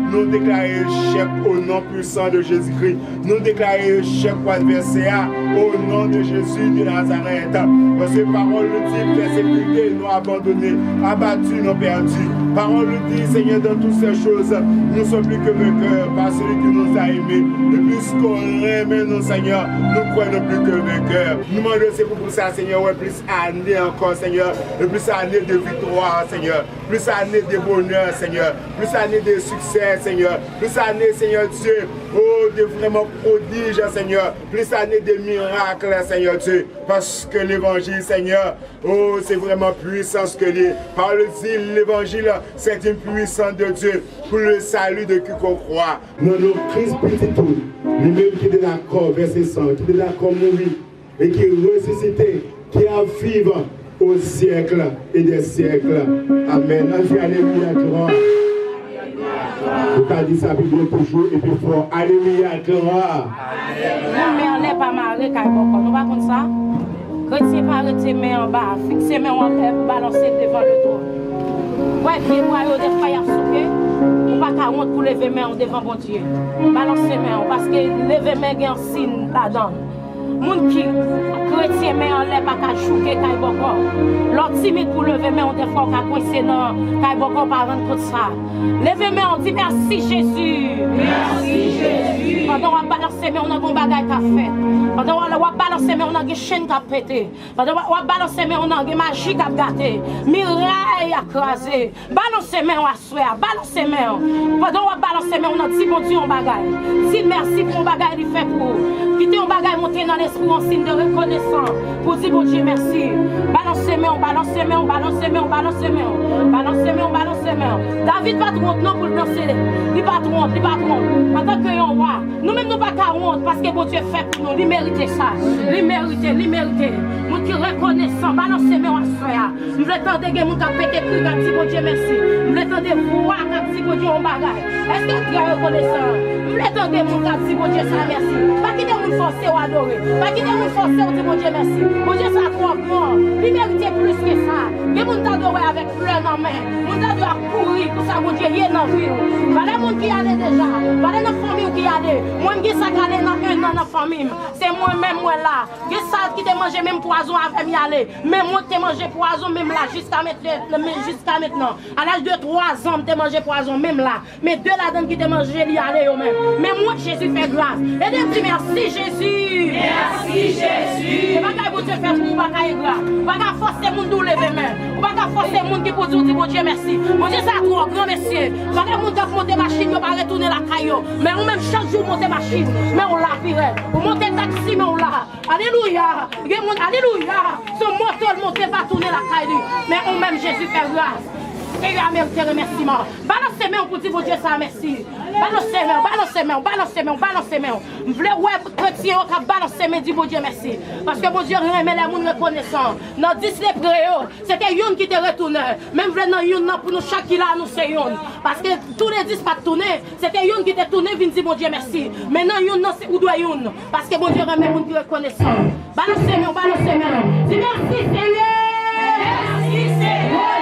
Nous déclarons échec au nom puissant de Jésus-Christ. Nous déclarons échec pour l'adversaire au nom de Jésus de Nazareth. Parce que parole nous dit, persécutés, nous abandonnés, abattus, nous perdus. Parole nous dit, Seigneur, dans toutes ces choses, nous ne sommes plus que vainqueurs par celui qui nous a aimés. Et puisqu'on aime nous, Seigneur, nous croyons plus que vainqueurs. Nous demandons, c'est pour ça, Seigneur, ouais, plus années encore, Seigneur, et plus années de victoire, Seigneur, plus années de bonheur, Seigneur, plus années de succès, Seigneur, plus années, Seigneur Dieu, oh, de vraiment prodiges, Seigneur, plus années de miracles, Seigneur Dieu, parce que l'évangile, Seigneur, oh, c'est vraiment puissant ce que les paroles disent, l'évangile, c'est une puissance de Dieu pour le salut de quiconque croit. Dans nos crises petites, lui-même qui est d'accord, verset 100, qui est d'accord mourir et qui est ressuscité, qui a vivre au siècle et des siècles. Amen. Alléluia, gloire. Tu as dit ça toujours et puis fort. Alléluia, gloire. Non, mais on n'est pas marié, nous pas comme ça. Chrétien pas arrêter main en bas, fixer main en terre, balancer devant le trône. Ouais, puis moi, des fois, il y a souqué. On va pas honte pour lever main devant bon Dieu. Balancer main, parce que lever main, il y a un signe là-dedans. Moun qui chrétien mais en l'air pas qu'à chouquer kay boko. L'autre timide pour lever mais on des fois qu'à coincer dans kay boko pas rendre tout ça. Lever mais on dit merci Jésus. Merci Jésus. Pendant on balancer mais on a bon bagage qu'a fait. Pendant on balancer mais on a une chaîne qu'a pété. Pendant on balancer mais on a une magie qu'a gâté. Miraille a crasé. Balancer mais on a soeur, balancer mais. Pendant on balancer mais on a dit bon Dieu on bagage. Dis merci pour mon bagage il fait pour. Quitter on bagage monter dans l'esprit en signe de reconnaissance pour dire bon Dieu merci. Balancez main, balancez main, balancez main, balancez main, balancez main, balancez main. David pas trop honte non pour le danser. Il pas trop honte, il pas trop honte. En tant que on roi, nous-mêmes nous pas honte parce que bon Dieu fait pour nous, il mérite ça. Il mérite. Nous qui reconnaissons, balancez main en soya. Nous voulons attendre que nous qui pété cru quand dit bon Dieu merci. Nous voulons attendre voir quand dit bon Dieu on bagaille. Est-ce que tu es reconnaissant? Nous voulons attendre que nous qui dit bon Dieu ça merci. Pas quitter vous forcer à adorer. Pas quitter vous forcer à dire mon Dieu merci. Mon Dieu ça trop grand. Il mérite plus que ça. Il vous t'adorer avec fleurs en main. Vous t'adorer courir pour ça mon Dieu y est dans vie. Voilà monde qui allait déjà. Voilà nos familles qui allait. Moi qui ça allait dans un an dans famille. C'est moi même moi là. Qui ça qui te manger même poison avec m'y aller. Mais moi te manger poison même là jusqu'à maintenant. À l'âge de 3 ans, te manger poison même là. Mais deux là-dedans qui te manger y aller eux même. Mais moi Jésus fait grâce. Et de dire merci Jésus. Merci Jésus. Et pas vous te faire pour pas grâce. Pas forcer monde de lever main. Pas forcer monde qui pour dire mon Dieu merci. Mon Dieu ça trop grand merci. Pas monde qui monter machine, pas retourner la caillou. Mais on même chaque jour monter machine, mais on l'a piré. On monte taxi mais on l'a. Alléluia. Alléluia. Son moteur monter pas tourner la caillou. Mais on même Jésus fait grâce. Et il a mérité remerciement. Balancez main pour dire mon Dieu ça merci. Balancez main. Je voulais chrétien qui balancer main dit mon Dieu merci. Parce que mon Dieu remet les gens reconnaissants. Dans 10 les préaux, c'était une qui était retourné. Même dans une pour nous chaque là nous c'est une. Parce que tous les 10 pas tourné, c'était une qui était tourné vient dire mon Dieu merci. Maintenant une non c'est ou doit une parce que mon Dieu remet les gens reconnaissants. Balancez main. Dis merci Seigneur. Merci Seigneur.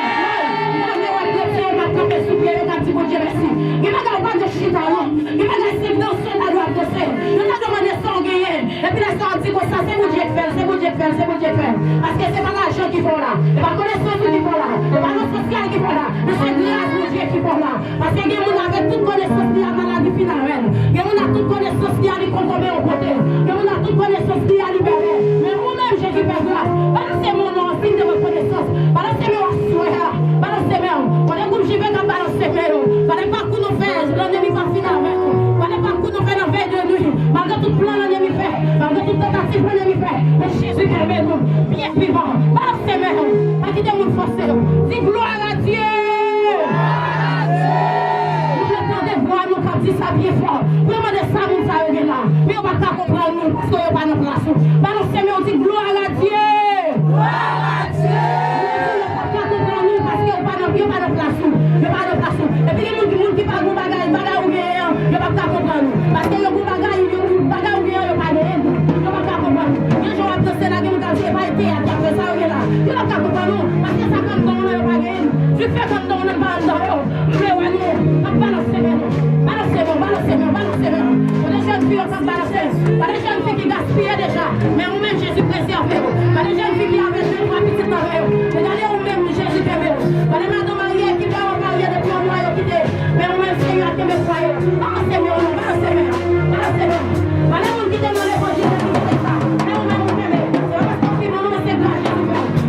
Mon Dieu merci. Il m'a pas de chita, il m'a dit dans ce à droite de scène. Il m'a demandé son gagner. Et puis la sang dit comme ça, c'est mon Dieu de faire, c'est mon Dieu de faire. Parce que c'est pas l'argent qui font là, c'est pas connaissance qui font là, c'est pas notre social qui font là, mais c'est grâce mon Dieu qui font là. Parce que les gens avec toute connaissance qui a maladie finale, les gens ont toute connaissance qui a les contrôler au côté, les gens ont toute connaissance qui a libéré. Mais vous-même Jésus fait grâce. Balancez mon nom en signe de reconnaissance. Balancez mon sourire. Balancez mon. Pendant que j'y vais dans balancer mon. Fallait pas qu'on nous fasse, l'ennemi va finir avec nous. Fallait pas qu'on nous fasse la veille de nuit. Malgré tout plan l'ennemi fait, malgré toute tentative l'ennemi fait. Mais Jésus qui est nous, bien vivant. Balancez mon. Pas quitter mon forcer. Dis gloire à Dieu. Nous entendons voir nous comme dit ça bien fort. Vraiment de ça nous ça est là. Mais on va pas comprendre nous parce qu'on n'est pas dans place. Balancez mon. Dis gloire à Dieu. Gloire à Dieu. Il n'y a pas de place. Et puis les gens qui parlent de bagaille, ou bien, ils ne peuvent pas comprendre. Parce que les bagaille ou bien, ils ne peuvent pas comprendre. Les gens qui ont dansé là, ils ne peuvent pas été après ça, ils ne peuvent pas comprendre. Parce que ça comme dans le bagaille. Je fais comme dans le bagaille. Je vais balancer. Les jeunes filles ont balancé. Pas les jeunes filles qui gaspillent déjà. Mais nous-mêmes, Jésus préserve. Pas les jeunes filles qui avaient 2-3 petites dans eux. Regardez nous-mêmes, Jésus préserve. Pas les madame mariées qui vont marier depuis un mois et quitter. Mais nous-mêmes, Seigneur, qui me croyez. Balancez. Pas les gens qui demandent l'évangile. Mais nous-mêmes, nous m'aimons. C'est parce qu'on vit, nous, c'est grâce, Jésus.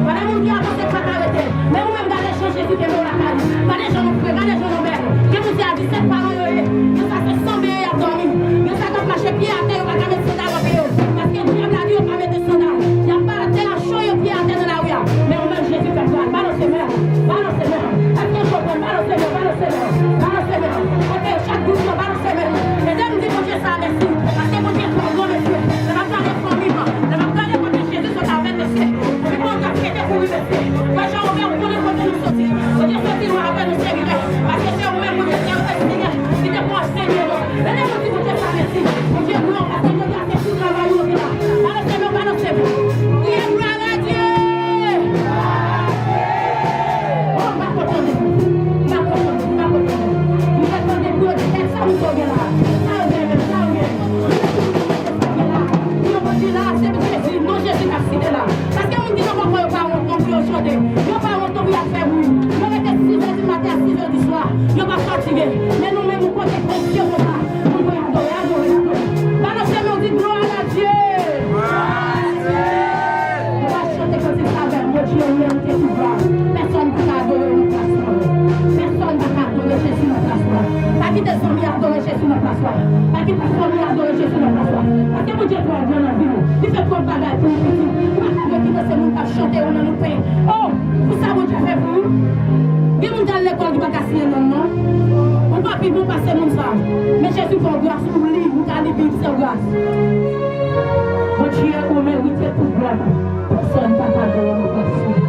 Pas les gens qui avancent pas arrêter. Mais nous-mêmes, dans les champs, Jésus qui me la caille. Pas les gens nous frères, pas les gens nous mères. Je vous dis à 17 parents, ça fait 100 billets à dormir. Ça va marcher pied à terre, on va mettre sandales au pied. Parce que Dieu a dit, on va mettre sandales. Il n'y a pas de la chouille au pied à terre de la rue. Mais on met Jésus fait quoi? Balancez main. Est-ce que je comprends? Balancez main. Ok, chaque groupe, balancez main. Et Dieu nous dit, mon Dieu, ça merci. Parce que mon Dieu, c'est un grand monsieur. Ça va faire les familles. Ça va faire les côtés Jésus sur la veine de ciel. Mais bon, on a fait des coups de ciel. Moi, j'ai ouvert pour les côtés nous sortir. On dit, sortir, on va faire nous servir. Parce que c'est au-même, mon Dieu, c'est un vrai Seigneur. Il est pour un Seigneur. Et là, mon Dieu, merci. Mon Dieu, gloire, parce que Dieu a fait tout le travail au là. Balancez-moi. Priez gloire à Dieu. Oh, ma cotonne. Vous attendez pour le texte, ça vous tombe là. Ça vient. Nous dit là, c'est Jésus. Non, Jésus, merci de là. Parce que on dit, non, on ne va pas tomber au chanter. On ne va pas tomber à faire bruit. On va être 6h du matin à 6h du soir. On va fatiguer. Mais nous-mêmes, nous comptons précieux pour ça. Balancez-moi, on dit gloire à Dieu. On va chanter comme ça avec mon Dieu, on mérite tout gloire. Personne ne peut adorer notre place. Personne ne peut adorer Jésus notre place. Pas qui te sont mis à adorer Jésus notre place. Pas qui te sont mis à adorer Jésus notre place. Parce que mon Dieu doit bien dans la vie. Il fait trop de bagages pour nous petits. Il va pas qui te sont mis à chanter, on a nous paye. Oh, vous savez mon Dieu fait pour nous. Il y a des gens dans l'école qui ne va pas casser non, non. On va plus bon passer mon ça. Mais Jésus fait grâce pour lui, vous allez vivre sans grâce. Mon Dieu, on mérite tout gloire. Personne ne va pas donner nos personnes.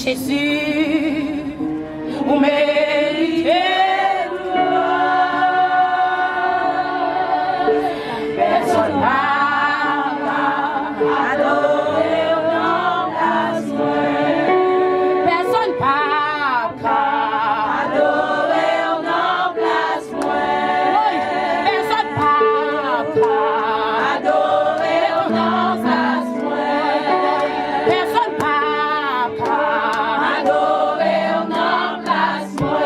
Jésus, vous méritez personne n'a adoré au nom de la soirée. Personne n'a adoré au nom de la soirée. Personne n'a adoré au nom de la soirée. Personne n'a adoré au nom de la soirée.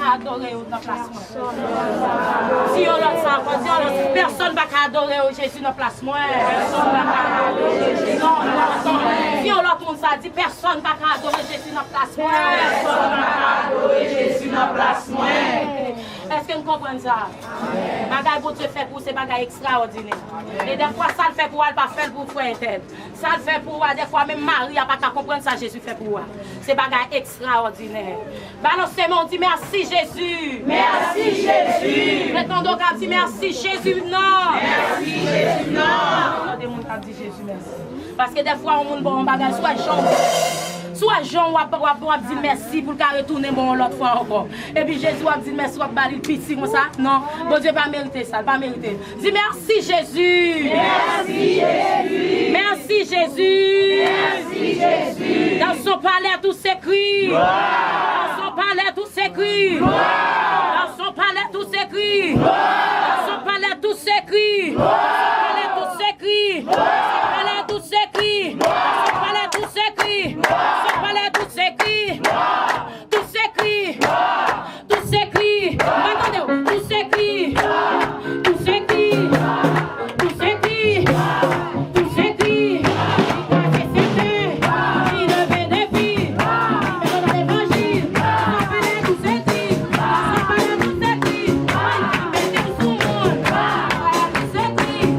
pas adorer dans la place. Si on l'a ça, personne va adorer Jésus dans la place. Personne va adorer Jésus. Non. Si on l'a tout ça dit, personne va adorer Jésus dans la place. Personne va adorer Jésus dans la place. Est-ce que vous comprenez ça? Bagay pour Dieu fait pour c'est bagay extraordinaire. Et des fois, ça le fait pour elle, pas faire pour frère tel. Ça le fait pour elle, des fois, même Marie n'a pas qu'à comprendre ça, Jésus fait pour elle. C'est bagay extraordinaire. Balancez mon dit merci Jésus. Merci Jésus. Maintenant, donc, on dit merci Jésus, non. Merci Jésus, non. Des gens qui disent Jésus merci. Parce que des fois, on bon bagay, soit Jean va dire merci pour le retourner bon l'autre fois encore. Et puis Jésus va dire merci pour le petit comme ça. Non, bon Dieu va mériter ça, pas mériter. Dis merci Jésus. Merci Jésus. Merci Jésus. Merci Jésus. Dans son palais tout s'écrit. Dans son palais tout s'écrit. Dans son palais tout s'écrit. Dans son palais tout s'écrit. Dans son palais tout s'écrit. Dans son palais tout s'écrit. Dans son palais tout s'écrit. Son palais tout s'écrit. Tout s'écrit. Tout s'écrit. Attendez, tout s'écrit. Tout s'écrit. Tout s'écrit. Tout s'écrit. Il devait des filles. Mais dans l'évangile, son palais tout s'écrit. Son palais tout s'écrit. Mettez sous le monde. Tout s'écrit.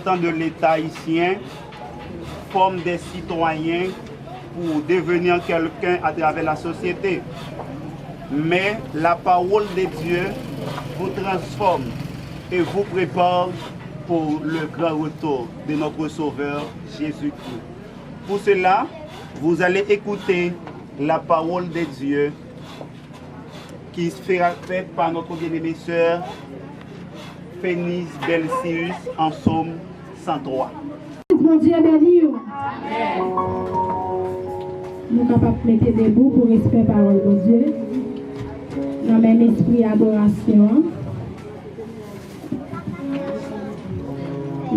représentants de l'État haïtien forment des citoyens pour devenir quelqu'un à travers la société. Mais la parole de Dieu vous transforme et vous prépare pour le grand retour de notre Sauveur Jésus-Christ. Pour cela, vous allez écouter la parole de Dieu qui sera faite par notre bien-aimée sœur Pénis Belsius en Psaume 103. Mon Dieu béni. Nous sommes capables de mettre debout pour respecter la parole de Dieu. Dans le même esprit adoration.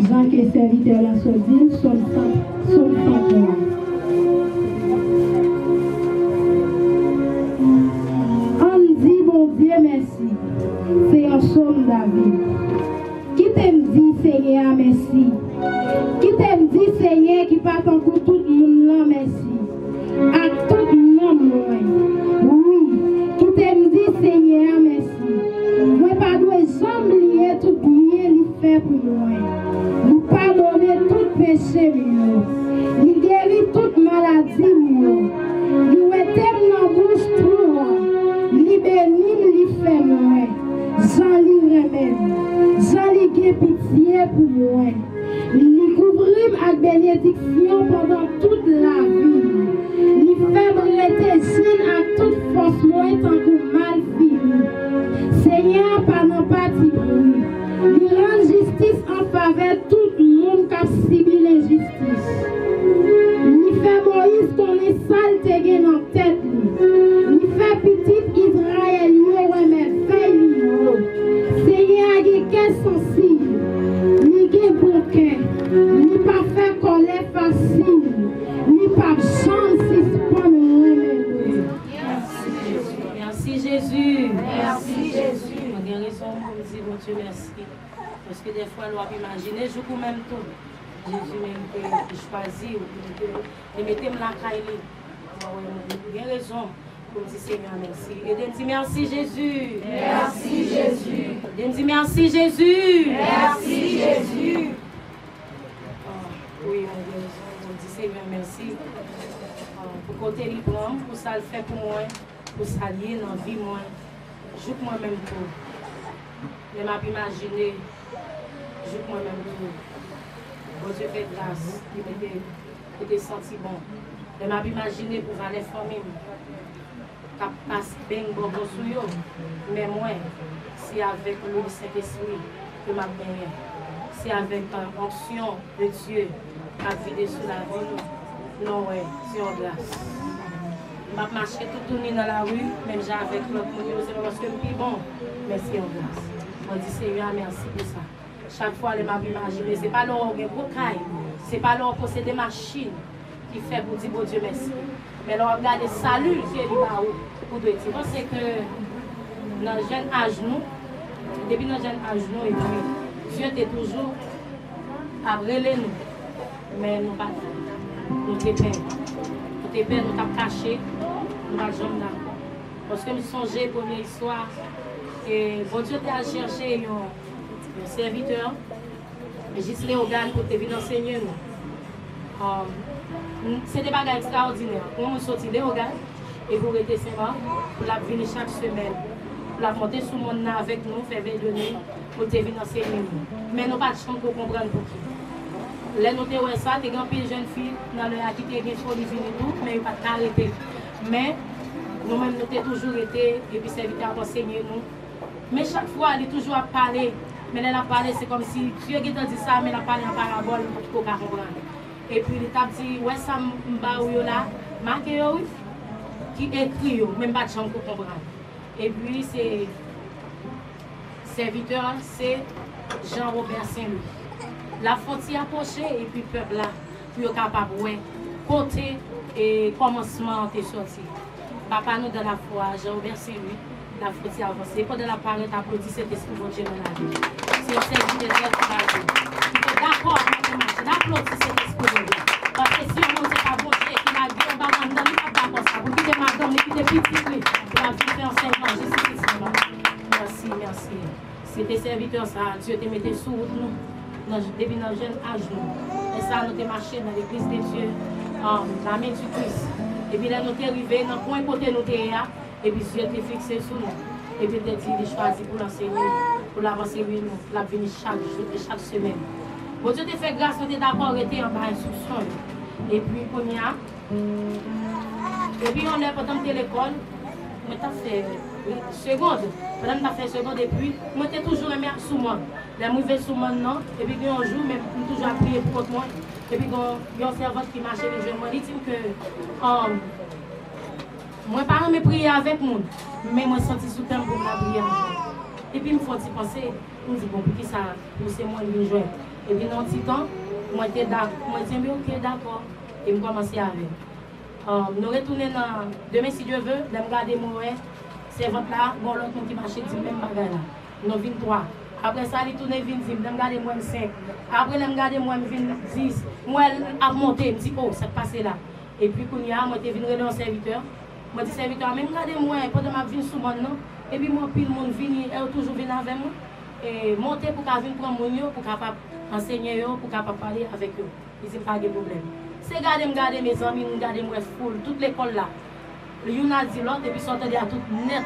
Jean qui est serviteur la sourdine, Psaume 103. Dieu merci, c'est un psaume David. Qui t'aime dit Seigneur merci. Qui t'aime dit Seigneur qui part en coup tout le monde là merci. À tout le monde oui. Qui t'aime dit Seigneur merci. Moi pas dois oublier tout bien lui fait pour moi. Nous pardonner tout péché nous. Il guérit toute maladie nous. Il t'aime dans bouche tout. Li béni, li fait moi. Jean li remède. Jean li gen pitié pour moi. Li couvrit avec bénédiction pendant toute la vie. Li fait me rester jeune à toute force moi tant que mal fini. Seigneur, pas non pas ti bruit. Li rend justice en faveur de tout le monde qui a subi l'injustice. Li fait Moïse qu'on est sale te gen en tête. Li fait petit Israël, ouais, mais fait-le. Seigneur, il est sensible, il est bon cœur, il pas fait colère facile, il pas chance suspendre. Merci Jésus. Merci Jésus. On a raison pour dire bon Dieu merci. Parce que des fois, on va imaginer, je vous même tout. Jésus même que choisir, et mettez-moi la caille. Il a raison. Pour dire Seigneur merci. Et de me dire merci Jésus. Merci Jésus. De me dire merci Jésus. Merci Jésus. Oui, mon Dieu, on dit Seigneur merci. Pour côté libre, pour ça le fait pour moi, pour ça lier dans la vie moi. Joue moi-même tout. Je m'a pas imaginé. Joue moi-même tout. Bon Dieu fait grâce. Il était senti bon. Je m'a pas imaginé pour aller famille. Passe bien bon sur yo, mais moi, c'est avec le Saint-Esprit que m'a gagné. C'est avec l'onction de Dieu qui a vidé sur la vie. Non, ouais, c'est en grâce. Je marche tout dans la rue, même j'ai avec l'autre monde, c'est parce que je suis bon, mais c'est en grâce. Je dis Seigneur, merci pour ça. Chaque fois, je m'imagine, ce n'est pas leur rocaille, ce n'est pas leur posséder des machines qui fait pour dire bon Dieu merci. Mais là, regardez, salut qui est là pour dire. C'est que dans le jeune âge, depuis notre jeune âge, et puis Dieu était toujours à brûler nous. Mais nous pas. Nous sommes pères. Nous sommes cachés. Nous ne sommes jamais d'accord. Parce que nous songeons pour première histoire. Et bon Dieu a cherché un serviteur. Juste Léogal pour te venir enseigner nous. C'est des bagages extraordinaires. On nous sortit des regards et vous restez seulement pour la venir chaque semaine. Pour la monter sur mon monde avec nous, faire veille de nuit, pour te venir enseigner nous. Mais nous pas de chance pour comprendre pour qui. Là, nous avons ça, des grands jeunes filles dans le qui étaient bien choisi tout, mais ils n'ont pas arrêté. Mais nous-mêmes, nous avons toujours été, et puis serviteur à enseigner nous. Mais chaque fois, elle est toujours à parler. Mais elle a parlé, c'est comme si Dieu qui dit ça, mais elle a parlé en parabole pour qu'on comprenne. Et puis l'étape dit, ouais, ça m'a là, marqué, qui écrit, même pas de chance pour comprendre. Et puis, c'est serviteur, c'est Jean-Robert Saint-Louis. La frontière approchée, et puis le peuple là, pour être capable de côté et commencement est sorti. Papa, nous dans la foi, Jean-Robert Saint-Louis, la frontière avancée. Quand de la parole, applaudit cet esprit de Dieu dans la vie. C'est un serviteur de Dieu. D'accord, d'applaudir cet esprit de Dieu. Parce que si on ne sait pas bon Dieu, qui m'a dit, on va m'en donner pas d'accord ça. Vous dites, madame, et puis depuis petit, la vie fait enseignement, Jésus-Christ. Merci, merci. C'était serviteur, ça, Dieu te mettait sous nous. depuis notre jeune âge. Et ça, nous avons marché dans l'église de Dieu, la main du Christ. Et puis là, nous sommes arrivés dans le point côté nous sommes, et puis Dieu était fixé sur nous. Et puis il a dit, il choisi pour l'enseigner, pour l'avancer, pour la venir chaque semaine. Bon Dieu t'a fait grâce, nous sommes d'accord, arrêté en bas instruction. Et puis, on y a. Et puis, on est pendant l'école, on a fait seconde. Pendant que fait seconde, et puis, on était toujours aimé sous moi. La mauvaise sous moi, non. Et puis, un jour, même, on toujours prié pour moi. Et puis, il y a un servante qui marchait les jeunes, il dit que. Moi, parents me prier avec moi, mais moi, senti sous temps pour la prière. Et puis, il me faut penser, je me dis, bon, pour qui ça, c'est moi qui jouer. Et puis, dans un petit temps, moi, j'étais d'accord. Moi, je dis, ok, d'accord. Et je commence avec. Nous retournons demain, si Dieu veut, de me garder mon c'est votre là, bon, l'autre qui marche, dit même bagage là. Nous venons 3. Après ça, il tourne 20, je me garde moi 5. Après, je me garde moi 10. Moi, à monter, je me dis, oh, ça passe là. Et puis, quand moi, je suis venu dans un serviteur. Moi, je dis, serviteur, même regardez moi, pendant que je viens sous moi, non. Et puis, moi, puis le monde vient, elle toujours vient avec moi. Et monter pour qu'elle vienne prendre mon yo, pour qu'elle enseigner, pour qu'elle parler avec eux. Ils n'ont pas de problème. C'est garder mes amis, garder moi full, toute l'école là. Le yon a dit l'autre, et puis sortez à tout net.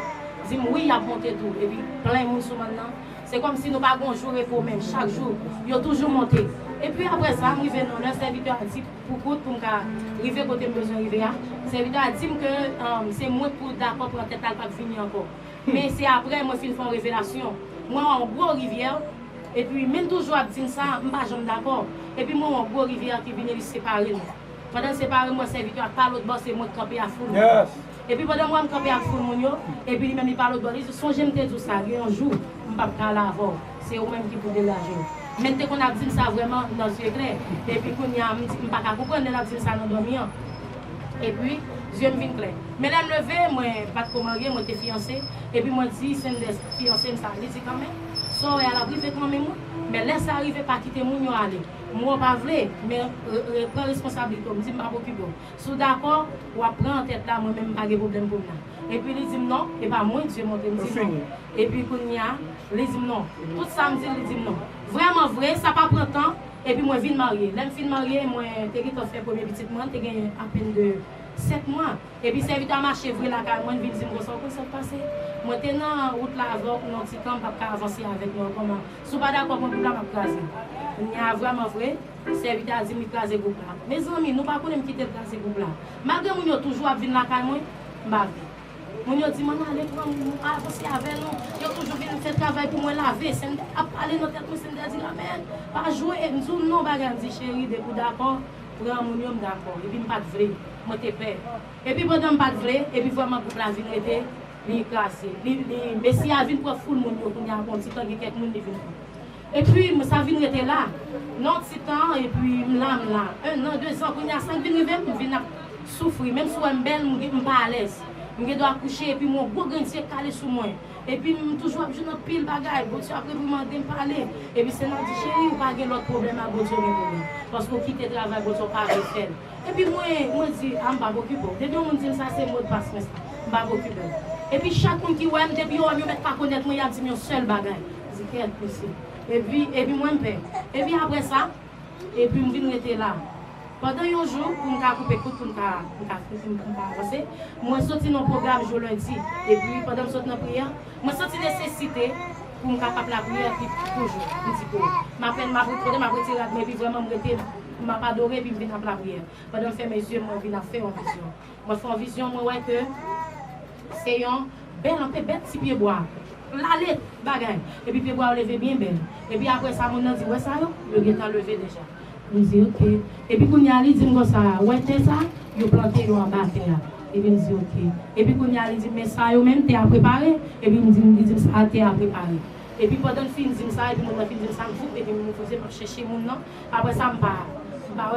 Dit oui, il a monté tout. Et puis plein de monde sur maintenant. C'est comme si nous pas un jour pour même. Chaque jour, ils ont toujours monté. Et puis après ça, je vais dans le serviteur a dit pour arriver côté besoin arriver. Le serviteur a dit que c'est moi pour d'accord pour peut-être pas venir encore. Mais c'est après moi fin faire révélation. Moi en gros rivière. Et puis même toujours à dire ça, je ne suis pas d'accord. Et puis moi en gros rivière qui vient les séparer. Pendant séparer moi serviteur par l'autre bord c'est moi qui camper à foule. Et puis pendant moi je camper à foule mon yo et puis même il parle l'autre bord il dit son j'aime tout ça un jour on pas pas là avant. C'est eux même qui pour dégager. Maintenant qu'on a dit ça vraiment dans le secret et puis qu'on y a pas qu'à comprendre on a dit ça dans dormir. Et puis Dieu me vient clair. Mais là me lever moi pas de comment moi t'es fiancé et puis moi dit c'est une fiancé ça il dit quand même so elle a privé quand même mais laisse arriver pas quitter mon yo aller. Moi pas vrai mais prends responsabilité me dit m'a occuper sous d'accord ou prendre en tête là moi même pas de problème pour moi et puis il dit non et pas moi Dieu monte me dit non et puis quand il y a il dit non tout ça me dit il dit non vraiment vrai ça pas prend temps et puis moi viens marier là me fin marier moi t'ai fait premier petit moi t'ai gagné à peine de 7 mois et puis serviteur à marcher vrai la car moi viens dire moi ça passé moi t'es dans route là avec non petit temps pas avancer avec moi comment sous pas d'accord pour la craser. Il y a vraiment vrai, serviteur a dit que je groupe là. Mes amis, nous ne pouvons pas quitter ce groupe là. Malgré que nous toujours venir la caille, je vais venir. Nous dit, allez, avancer avec nous. Nous toujours venir faire travail pour moi laver. C'est aller dans tête, c'est dire, amen. Pas jouer, nous disons non, je dis, chérie, des coups d'accord, prends mon homme d'accord. Et puis, pas de vrai, moi, t'es père. Et puis, pendant pas de vrai, et puis, vraiment, pour la vie, était, il est classé. Mais si il y a une fois full, il y a un petit temps, il y a quelqu'un qui vient. Et puis, sa vie était là. Non, petit temps, et puis, là. 1 an, 2 ans, quand il y a 5 ans, je viens souffrir. Même si je suis belle, je ne suis pas à l'aise. Je dois accoucher, et puis, mon beau grand est calé sur moi. Et puis, je toujours je n'ai pile de bagaille. Bon Dieu, après, vous demandez de parler. Et puis, c'est notre chérie, ou pas de l'autre problème à bon Dieu, parce qu'on quitte le travail, bon Dieu, pas avec elle. Et puis, moi, je dis, je ne vais pas m'occuper. Depuis, on me dit, ça, c'est le mot de passe, je ne vais pas m'occuper. Et puis, chaque monde qui voit, depuis, on ne peut pas connaître, moi, il y a un seul bagaille. Je dis, quel possible. Et puis moi, je paie. Et puis après ça, et puis je viens là. Pendant un jour, pour me couper le coup, pour me avancer, moi, je sorti dans le programme jour lundi. Et puis pendant que je sorti dans la prière, je sorti nécessité pour me capable la prière, puis toujours, un petit peu. Je retiré, mais puis vraiment, je m'a pas adoré, puis je viens à la prière. Pendant que je fais mes yeux, je viens à faire en vision. Je fais en vision, je vois que c'est un bel petit pied bois. L'aller, bagaille. Et puis, bois lever bien belle. Et puis après ça, mon dit, ouais, ça, le gars levé déjà. Je dis, ok. Et puis, quand il y a dit, comme ça, ouais, c'est ça, il a planté en bas. Et puis, je dis, ok. Et puis, quand il y a dit, mais ça, même, tu as préparé. Et puis, il me dit, ça, tu as préparé. Et puis, pendant le film, je dis ça, et puis, mon film, ça me fout. Et puis, je me faisais chercher mon nom. Après ça, je pars.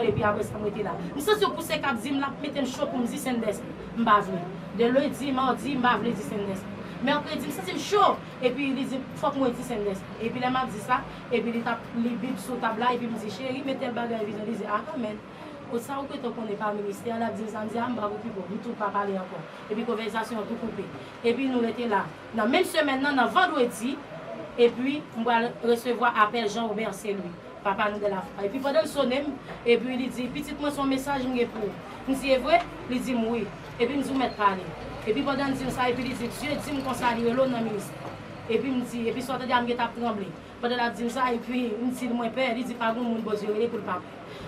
Et puis, après ça, je me là. Je suis sûr que c'est cap, je mettre un choc pour me dire, c'est un dessin. Je ne vais pas venir. De lundi, mardi, je ne vais pas venir, c'est un dessin. Mais après, il dit, ça c'est chaud. Et puis, il dit, il faut que moi je dise ça. Et puis, il m'a dit ça. Et puis, il tape les bibles sur la table. Et puis, il me dit, chérie, mettez le bagage. Il dit, ah, mais, au ça, on peut qu'on n'est pas au ministère. Il a dit, ça me dit, ah, je ne vais pas beaucoup. Nous ne pas parler encore. Et puis, conversation, tout coupé. Et puis, nous étions là. Dans la même semaine, dans vendredi, et puis, on va recevoir appel Jean-Robert, c'est lui. papa nous de la foi. Et puis pendant le sonner, et puis il dit, petit moi son message m'est pour. Je dis, est vrai? Il dit, oui. Et puis, je dis, mettre parler. Et puis pendant que ça, et puis il dit, Dieu dit, me consacrer l'eau dans le ministère. Et puis, il dit, et puis, soit de dire, je tremblé. Pendant que je dis ça, et puis, il dit, moi, père, il dit, pas bon, mon bon Dieu, pour le papa.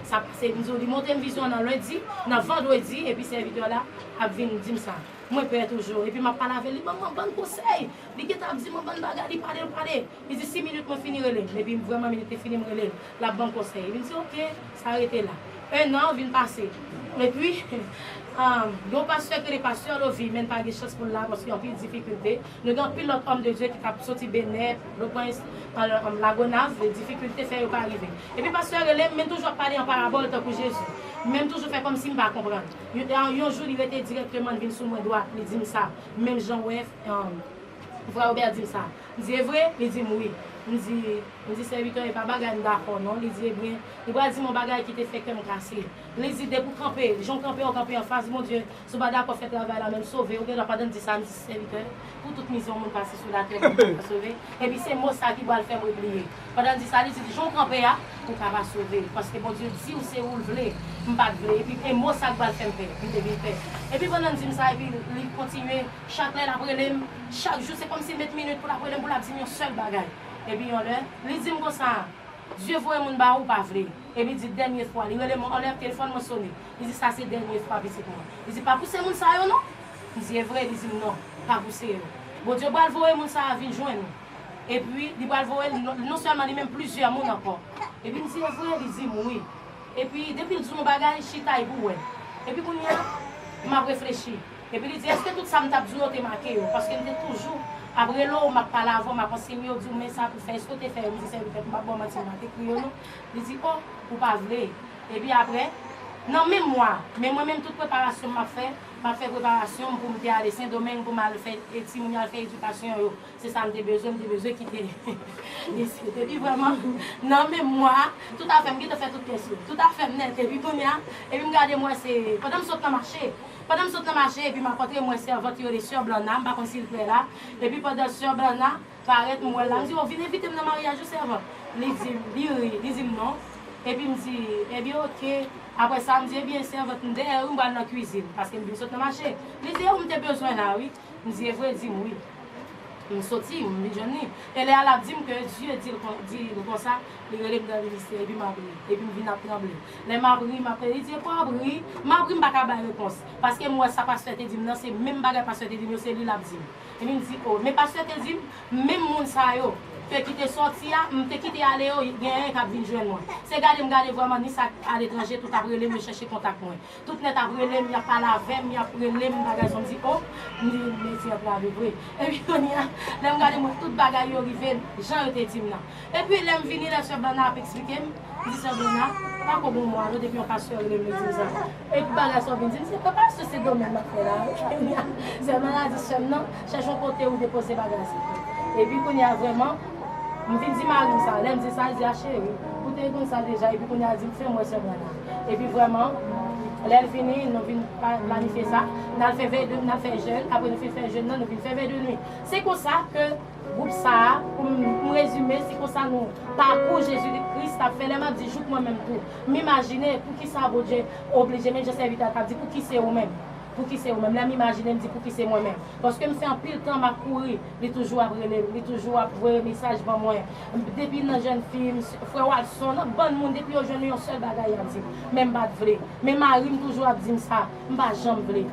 Ça passe, nous avons monté une vision dans lundi, dans vendredi, et puis, serviteur là, a venu dire ça. Moi, père, toujours. Et puis, je parle avec lui, maman, bon conseil. Il dit, dit, mon bon bagage, il parle. Il dit, 6 minutes, je finis relais. Et puis, vraiment, il était fini relais. La bonne conseil. Il dit, ok, ça a arrêté là. 1 an vient passer. Et puis, il y a un pasteur que les pasteurs ne vivent même pas de chance pour là parce qu'il y a plus de difficultés. Nous avons plus l'autre homme de Dieu qui a sorti Bénet, le prince, la gonave, les difficultés ne pas arriver. Et puis, pasteur, il même toujours parler en parabole pour Jésus. Même toujours fait comme si je ne comprends pas. Un jour, il était directement venu sur mon doigt, il dit ça. Même Jean-Ouef, frère Robert dit ça. Il dit, vrai? Il dit oui. Il dit, serviteur, il n'y a pas de bagage d'accord, non? Il dit, bien, il va dire mon bagage qui était fait comme cassé. Il dit, pour camper, les gens camper en face, mon Dieu, ce bagage qu'on fait travail là, même sauver, on ne doit pas dire ça, dit serviteur, pour toute mission, on passe sur la terre, pour sauver. Et puis, c'est moi ça qui va le faire oublier. Pendant que ça, il dit, les gens camper là, pour qu'on va sauver. Parce que mon Dieu dit, où c'est où le voulez, je ne pas le voulez. Et puis, c'est moi ça qui va le faire, et puis, pendant que ça, et puis, il continue, chaque heure après, chaque jour, c'est comme si 20 minutes pour la dire un seul bagage. Et puis, il dit comme ça, Dieu voit mon bar ou pas vrai. Et puis, il dit, dernière fois, il enlève le téléphone, il sonne. Il dit, ça c'est dernière fois, il dit, pas pousser mon ça, non? Il dit, vrai, il dit, non, pas pousser. Bon, Dieu va le voir, mon ça, venir joindre. Et puis, il va le voir, non seulement, il même plusieurs monde encore. Et puis, il dit, vrai, il dit, oui. Et puis, depuis le jour, mon bagage, je suis taille pour ouais. Et puis, il m'a réfléchi. Et puis, il dit, est-ce que tout ça m'a dit, t'es marqué? Parce qu'il était toujours. Après l'eau, je parle avant, je conseillé, je dis, mais ça pour faire ce que tu fais, je dis, c'est bon, je dis, oh, pour pas vrai. Et puis après, non, même moi-même, toute préparation m'a fait préparation pour me aller à Saint-Domingue, pour me faire éducation. C'est ça, j'ai besoin de quitter. Et puis vraiment, non, mais moi, tout à fait, je fait toute question. Tout à fait net. Et puis, regardez moi, c'est pendant que je saute dans le marché. Pendant que je saute dans le marché, et puis je rencontré mon servante qui est sur Blanna, je ne sais pas si là. Et puis pendant que sur Blanna, paraît moi là, je dis, oh, venez inviter dans le mariage du servant. Il dit non. Et puis il me dit, eh bien, ok. Après ça, je me dit, eh bien, servante, on va dans la cuisine. Parce que je saute dans le marché. Il dit, oh, j'ai besoin là, oui. Je me dis, vrai, il dit, oui. Je suis sorti, je me dis, elle est à la dîme que Dieu dit comme ça, il relève dans le ministère, et puis je viens à trembler. Les m'abri, il dit, pas abri, m'abri, je ne peux pas réponse. Parce que moi, ça passe sur tes dîmes, c'est même bagage passe sur tes dîmes, c'est lui la dîme. Et il me dit, oh, mais pas sur tes dîmes, même mon ça, que qui t'es sorti, je quitté aller, il y a un qui vient joindre moi. C'est garder vraiment ni ça à l'étranger, tout après me chercher contact moi. Tout net après il y a pas la veille, il y a après les bagages on dit oh, mais c'est pas vrai. Et puis on y a, là regarder moi toute bagaille arrivé, Jean était dit là. Et puis là me venir là sur Blanna expliquer, dit sur Blanna, pas comme moi, depuis on pasteur il me dit ça. Et puis bagage on vient dire c'est pas parce que c'est domaine m'a fait là. C'est maladie seulement, cherche un côté où déposer bagage. Et puis qu'on y a vraiment je me dis Marie ça, elle me dit ça, elle dit chérie, vous êtes comme ça déjà, et puis qu'on a dit fais-moi ce là. Et puis vraiment, elle finit, nous venons planifier ça, nous avons fait jeûne, après nous faisons jeûne, nous venons faire veille de nuit. C'est comme ça que le groupe ça, pour résumer, c'est comme ça nous parcours Jésus-Christ a fait les mains du jour moi-même tout. M'imaginer pour qui ça, bon Dieu, obligé, même je sais vite à dire pour qui c'est vous-même. Pour qui c'est vous-même, là m'imagine, me dit pour qui c'est moi-même. Parce que je fais un pile temps à courir, il est toujours après il est toujours après message pour moi. Depuis une jeune fille, frère Watson, bon monde depuis aujourd'hui un seul bagaille à dire, même pas vrai. Mais Marie toujours a dit ça, pas jamais vrai.